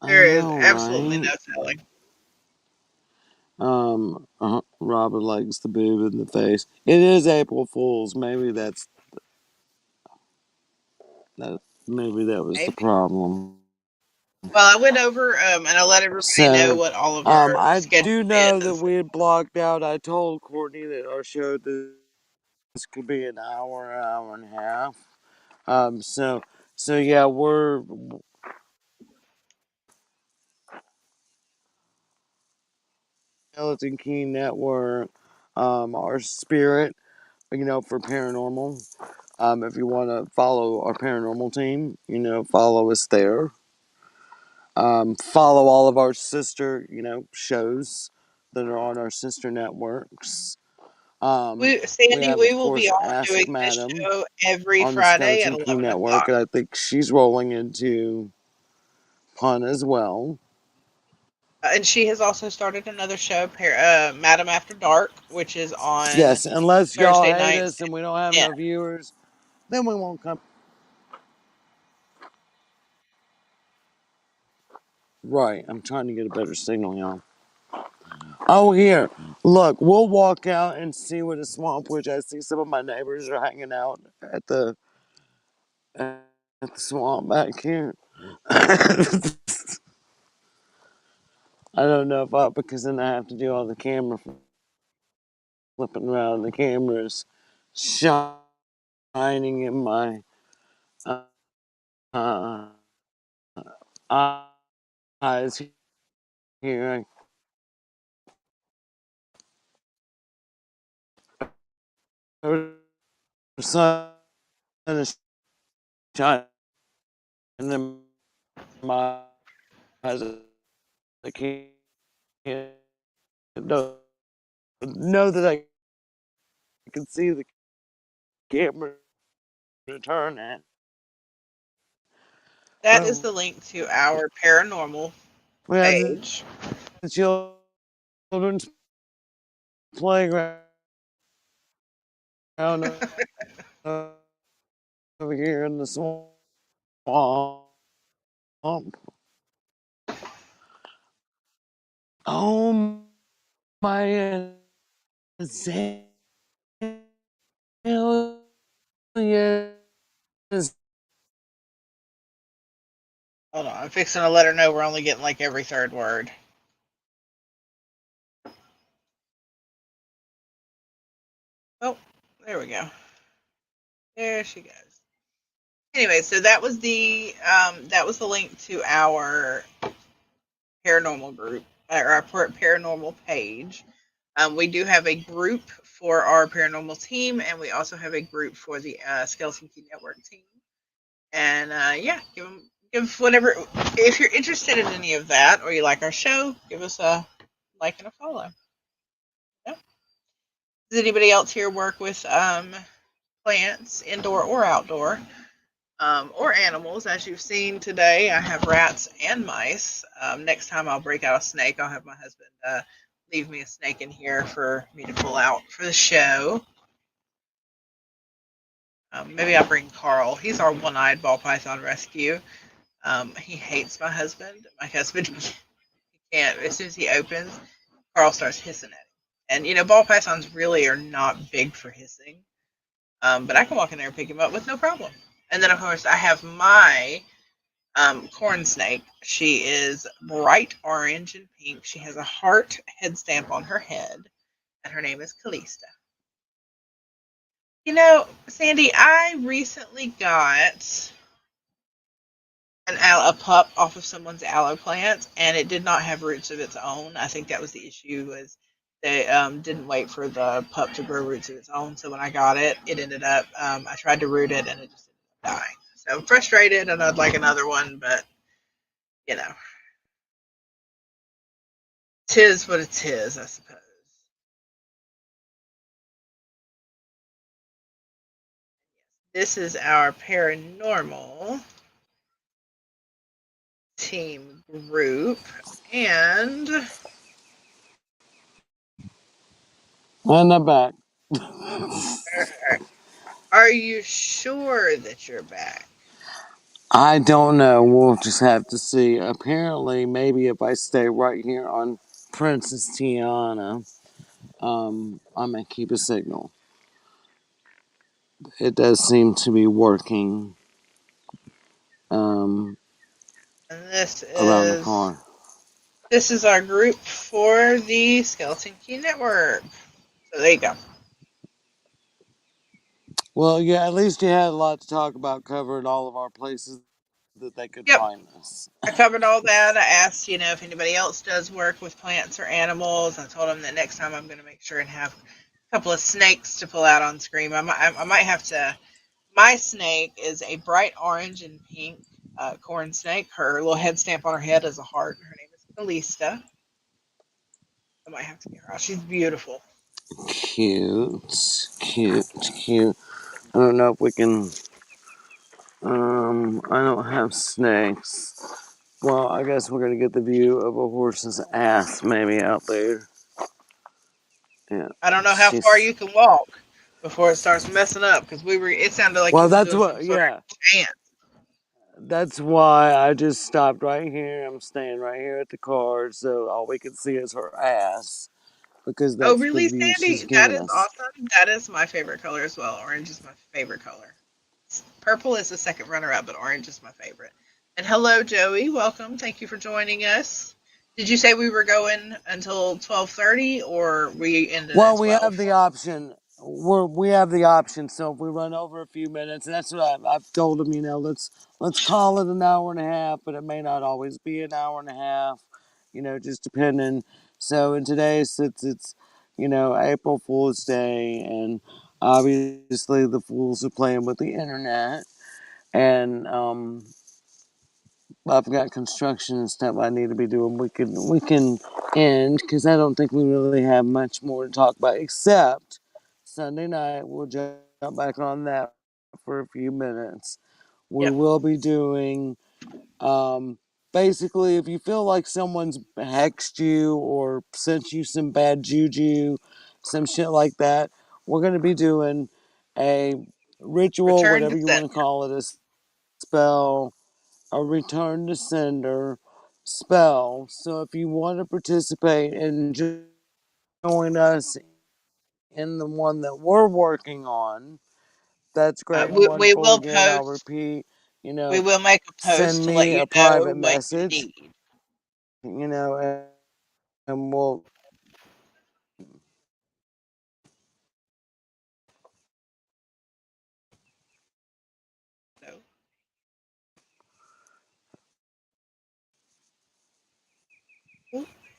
I There is know, absolutely right? no telling. Robert likes the boob in the face. It is April Fool's. Maybe that. Maybe that was the Maybe. problem. Well, I went over and I let everybody know So, what all of our I schedule do know that is. we had blocked out. I told Courtney that our show this could be an hour and a half. Um, so, so yeah, we're Skeleton Key Network, our spirit, for paranormal. If you want to follow our paranormal team, follow us there. Follow all of our sister, shows that are on our sister networks. Um, we Sandy, have, we of will be course, on doing Ask this Madam show every on the Friday at Skeleton Key 11 Network, o'clock. and I think she's rolling into Pun as well. And she has also started another show, Madam After Dark, which is on Yes, unless y'all Thursday hate nights us and we don't have at 10. no viewers, then we won't come. Right, I'm trying to get a better signal, y'all. Oh, here, look, we'll walk out and see what a swamp, which I see some of my neighbors are hanging out at the swamp back here. I don't know if because then I have to do all the camera flipping around. The cameras shining in my uh, eyes here. The sun is shining in my eyes. I can't know that I can see the camera turn at. That is Oh, the link to our paranormal we have page. the children's playground over here in the swamp. Oh my azaleas. Hold on, I'm fixing to let her know we're only getting like every third word. Oh, there we go. There she goes. Anyway, so that was the link to our paranormal group. our paranormal page. We do have a group for our paranormal team, and we also have a group for the Skeleton Key Network team. And yeah, give whatever, if you're interested in any of that or you like our show, give us a like and a follow. Yeah. Does anybody else here work with plants, indoor or outdoor, or animals? As you've seen today, I have rats and mice. Next time I'll break out a snake. I'll have my husband leave me a snake in here for me to pull out for the show. Maybe I'll bring Carl. He's our one-eyed ball python rescue. He hates my husband. My husband can't. As soon as he opens, Carl starts hissing at him. And ball pythons really are not big for hissing. But I can walk in there and pick him up with no problem. And then of course I have my corn snake. She is bright orange and pink. She has a heart head stamp on her head, and her name is Callista. Sandy, I recently got a pup off of someone's aloe plant, and it did not have roots of its own. I think that was the issue, was they didn't wait for the pup to grow roots of its own. So when I got it, it ended up I tried to root it, and it just ended up dying. So I'm frustrated, and I'd like another one, but you know, tis what it is, I suppose. This is our paranormal team group, and And I'm back. are you sure that you're back? I don't know. We'll just have to see. Apparently, maybe if I stay right here on Princess Tiana, I may keep a signal. It does seem to be working um, And this around the is car. this is our group for the Skeleton Key Network. So there you go. Well, yeah, at least you had a lot to talk about, covering all of our places that they could Yep. find us. I covered all that. I asked, if anybody else does work with plants or animals. I told them that next time I'm going to make sure and have a couple of snakes to pull out on screen. I might have to. My snake is a bright orange and pink corn snake. Her little head stamp on her head is a heart. Her name is Calista. I might have to get her out. She's beautiful. Cute, cute, cute. I don't know if we can. I don't have snakes. Well, I guess we're gonna get the view of a horse's ass maybe out there. Yeah, I don't know how far she's. you can walk before it starts messing up because we were. It sounded like you Well, was that's doing some what. sort Yeah, of chant. that's why I just stopped right here. I'm staying right here at the car, so all we can see is her ass because Oh, that's the really, view she's Sandy? That giving is us. awesome. That is my favorite color as well. Orange is my favorite color. Purple is the second runner-up, but orange is my favorite. And hello, Joey. Welcome. Thank you for joining us. Did you say we were going until 12:30, or we ended at Well, we 12? have the option. We have the option. So if we run over a few minutes, and that's what I've told them. Let's call it an hour and a half, but it may not always be an hour and a half. Just depending. So in today's it's April Fool's Day, and obviously the fools are playing with the internet, and I've got construction and stuff I need to be doing. We can end because I don't think we really have much more to talk about except Sunday night. We'll jump back on that for a few minutes. We Yep. will be doing basically if you feel like someone's hexed you or sent you some bad juju, some shit like that. We're gonna be doing a ritual, Return to whatever you set. want to call it, a spell, a return to sender spell. So if you want to participate and join us in the one that we're working on, that's great and We wonderful. will Again, I'll post. repeat, We will make a post send to let me you a know private what you message, need. and we'll.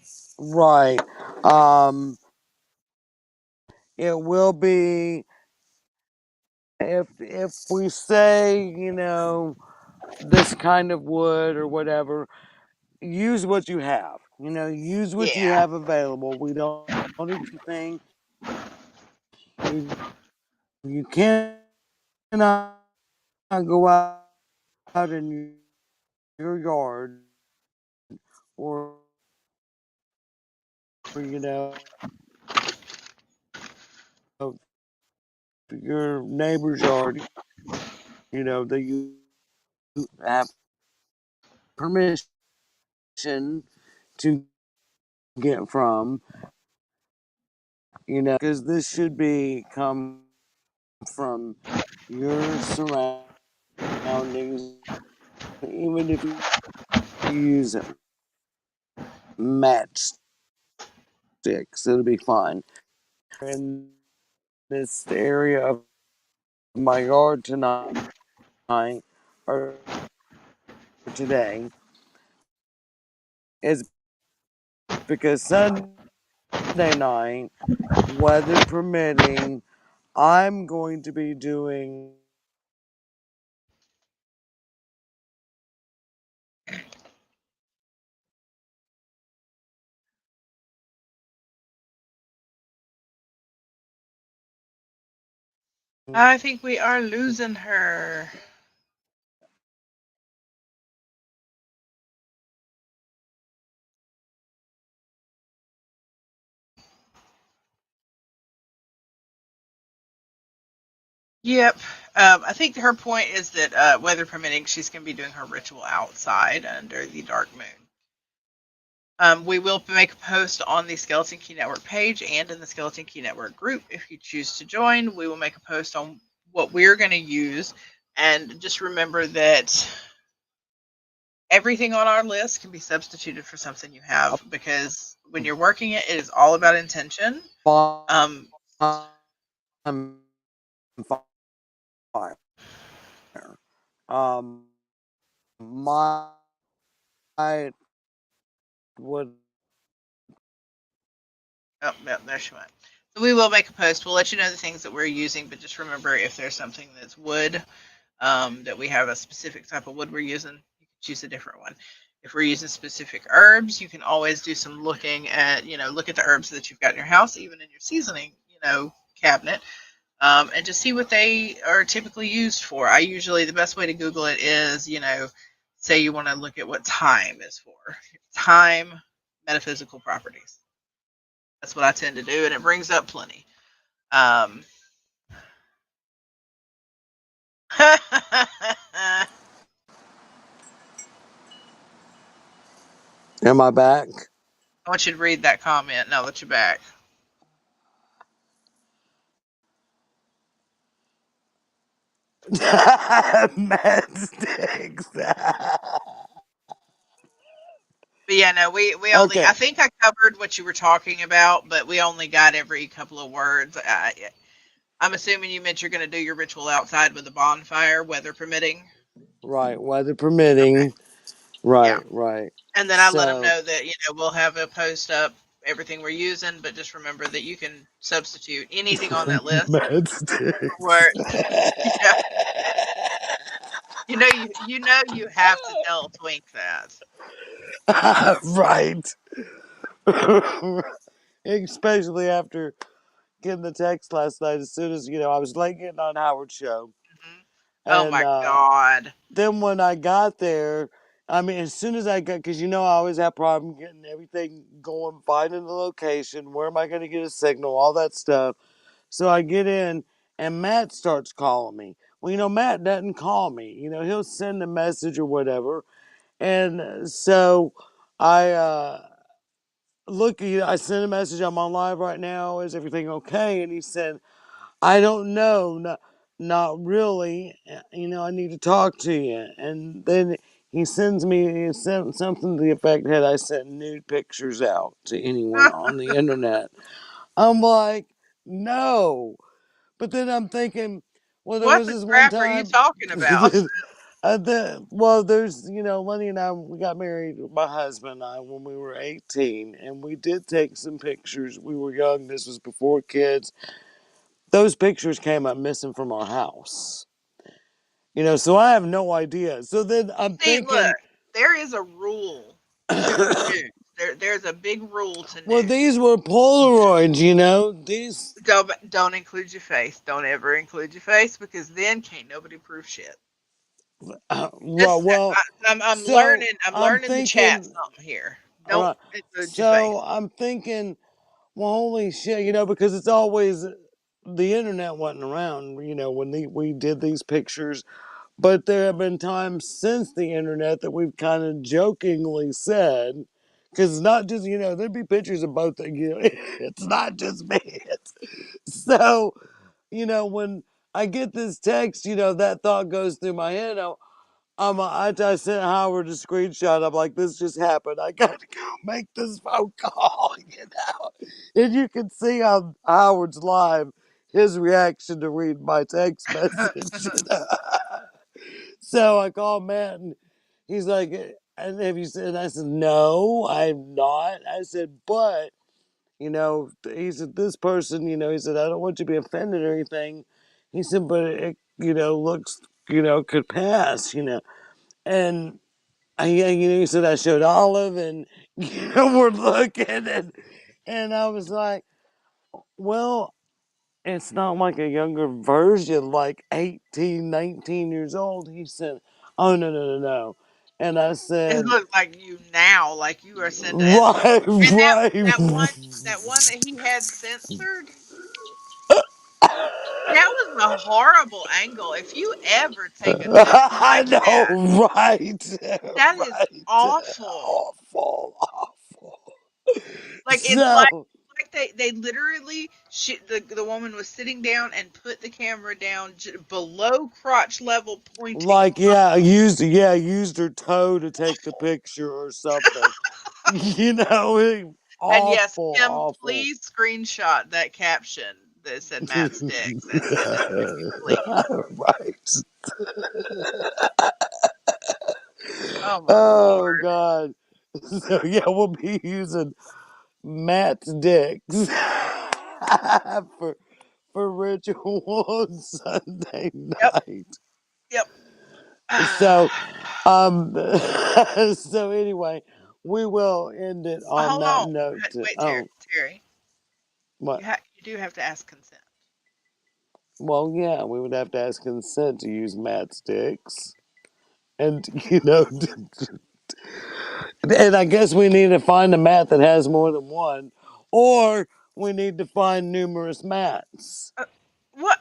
So, Right. Um, it will be if we say, this kind of wood or whatever, use what you have. Use what you Yeah. have available. We don't anything. You cannot go out in your yard or you know your neighbor's yard. That you have permission to get from. Because this should be come from your surroundings, even if you use matchsticks, it'll be fine. In this area of my yard tonight or today is because Sunday night, weather permitting, I'm going to be doing I think we are losing her. Yep. I think her point is that weather permitting, she's going to be doing her ritual outside under the dark moon. We will make a post on the Skeleton Key Network page and in the Skeleton Key Network group. If you choose to join, we will make a post on what we're going to use. And just remember that everything on our list can be substituted for something you a have, because when you're working it, it is all about intention. Um, bonfire. Um, my would oh, no, there she went. So we will make a post. We'll let you know the things that we're using, but just remember, if there's something that's wood, that we have a specific type of wood we're using, you can choose a different one. If we're using specific herbs, you can always do some looking at, look at the herbs that you've got in your house, even in your seasoning, cabinet, and just see what they are typically used for. The best way to Google it is, say you want to look at what thyme is for. Thyme, metaphysical properties. That's what I tend to do, and it brings up plenty. Um, I am I back? want you to read that comment now that you're back. Matchsticks. But yeah, no, we only, Okay, I think I covered what you were talking about, but we only got every couple of words. I'm assuming you meant you're going to do your ritual outside with a bonfire, weather permitting. right, weather Okay. permitting. Yeah. Right, right. And then I let them So know that, we'll have a post up, everything we're using, but just remember that you can substitute anything on that list matchsticks. for, yeah, you have to tell Twink that. Right. Especially after getting the text last night. As soon as I was late getting on Howard's show, Hmm. Oh and my God. then when I got there, I mean, as soon as I got, because I always have problem getting everything going, finding the location, where am I going to get a signal, all that stuff. So I get in, and Matt starts calling me. Well, Matt doesn't call me. He'll send a message or whatever, and so I look. I sent a message. I'm on live right now. Is everything okay? And he said, I don't know. Not really. I need to talk to you. And then he sent something to the effect that I sent nude pictures out to anyone on the internet. I'm like, no. But then I'm thinking, well, there What was the this one crap are you time. talking about? There's, Lenny and I, we got married, my husband and I, when we were 18, and we did take some pictures. We were young. This was before kids. Those pictures came up missing from our house. So I have no idea. So then I'm See, look, thinking, there is a rule to news. There's a big rule to well, news. these were Polaroids, these, Don't include your face. Don't ever include your face because then can't nobody prove shit. well, I'm so learning. I'm I'm learning the chat thinking, something here. all Don't right, include your so face. I'm thinking, well, holy shit, because it's always, the internet wasn't around, when we did these pictures. But there have been times since the internet that we've kind of jokingly said, because it's not just, there'd be pictures of both, it's not just me. So, when I get this text, that thought goes through my head. I sent Howard a screenshot. I'm like, this just happened. I got to go make this phone call, And you can see on Howard's live his reaction to read my text message. So I called Matt, and he's like, and have you said? I said, no, I'm not. I said, but, he said, this person, he said, I don't want you to be offended or anything. He said, but it, looks, could pass, And he said, I showed Olive, and, we're looking, and I was like, well, it's not like a younger version, like 18, 19 years old. He said, oh, no, no, no, no. And I It said, looks like you now, like you are sent and right, right. that one that he had censored. That was a horrible angle. If you ever take a news I like know, that, right, that is right. awful. Awful, awful. Like it's So, like they literally the woman was sitting down and put the camera down below crotch level, pointing like, used her toe to take the picture or something. And yes, Awful, Kim, awful. please screenshot that caption that said Matt Sticks and send it to me, please. Right. Oh my Oh lord. God. So yeah, we'll be using Matt's dicks for ritual on Sunday Yep, night. yep. So so anyway, we will end it on Hold that on. note. Wait, Terry. Oh, Terry, what? you do have to ask consent. Well, yeah, we would have to ask consent to use Matt's dicks. And and I guess we need to find a mat that has more than one, or we need to find numerous mats. Uh,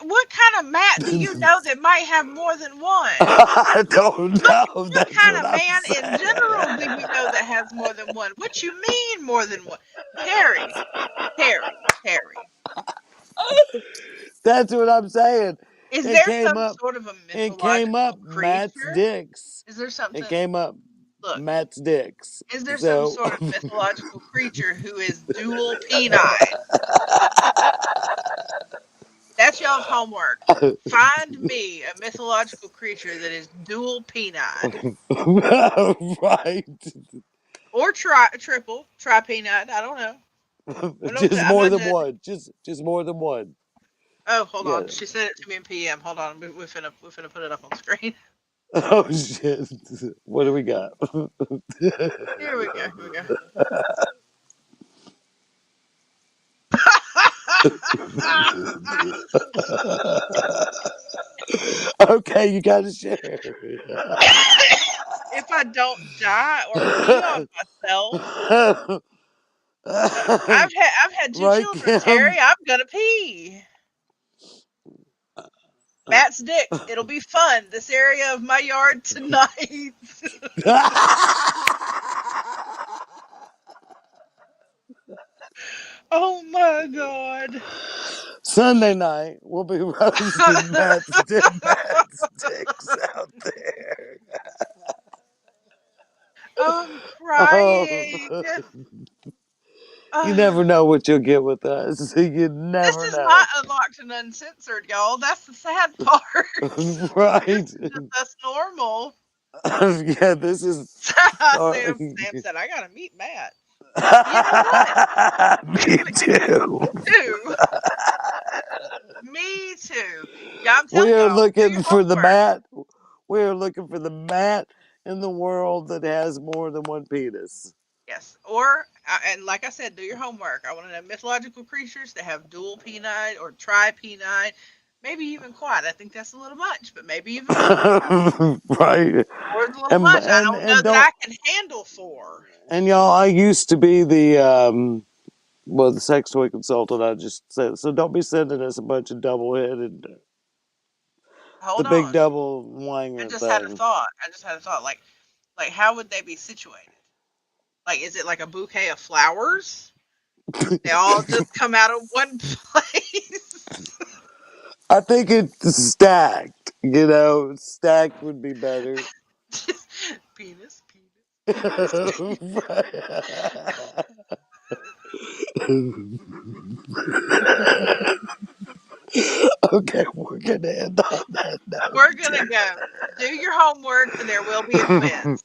what kind of Matt do you know that might have more than one? I don't know. What That's kind what of I'm man in general do you know saying. that has more than one? What you mean more than one? Terry, Terry, Terry. That's what I'm saying. Is It there came some up. sort of a It came up mythological Matt's creature? dicks. Is there It something? came up Look, Matt's dicks. is there some So sort of mythological creature who is dual penile? That's y'all's homework. Find me a mythological creature that is dual penile. right. Or triple, tripenile. I don't know. Just I'm more not than judging. one. Just more than one. Oh, hold on. Yeah. She sent it to me in PM. Hold on. We're finna put it up on screen. Oh shit. What do we got? Here we go. Here we go. Okay, you gotta share. If I don't die or pee on myself, I've had two Right, children, Kim? Terry. I'm gonna pee. Matt's dicks. It'll be fun. This area of my yard tonight. Oh my god. Sunday night, we'll be roasting Matt's dicks out there. I'm Oh, crying. you Uh, never know what you'll get with us. You this never is not know. unlocked and uncensored, y'all. That's the sad part. This Right? is just us normal. Yeah, this is. Sam said, I gotta meet Matt. You know what? Me too. Me too. Me too. Yeah, I'm We telling are y'all, do your looking for the homework. Matt. We are looking for the Matt in the world that has more than one penis. Yes. Or, and like I said, do your homework. I want to know mythological creatures that have dual penile or tri penile, maybe even quad. I think that's a little much, but maybe even four. Right. Four is a little And much. I and don't know and that don't I can handle four. and y'all, I used to be the well, the sex toy consultant. I just said so. Don't be sending us a bunch of double headed, the Hold big on. double I wanger just had a thing. thought. Like how would they be situated? Like, is it like a bouquet of flowers? They all just come out of one place. I think it's stacked. You know, stacked would be better. Penis, penis, penis. Okay, we're gonna end on that We're gonna go. Do your homework, and there will be a quiz.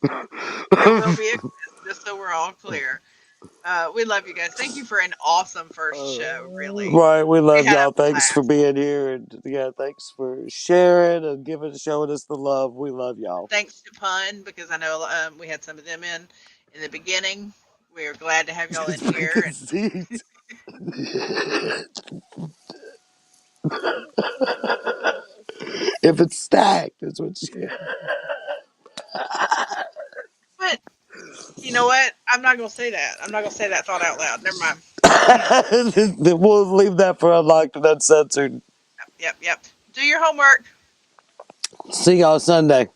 There will note. be a quiz, just so we're all clear. We love you guys. Thank you for an awesome first show. Really, Right, we we love had a y'all. Thanks for blast. being here, and yeah, thanks for sharing and showing us the love. We love y'all. Thanks to Pun, because I know we had some of them in the beginning. We are glad to have y'all in Just pick here. a seat. If it's stacked, that's what you. But you know what? I'm not gonna say that. I'm not gonna say that thought out loud. Never mind. We'll leave that for unlocked and uncensored. Yep, yep. Do your homework. See y'all Sunday.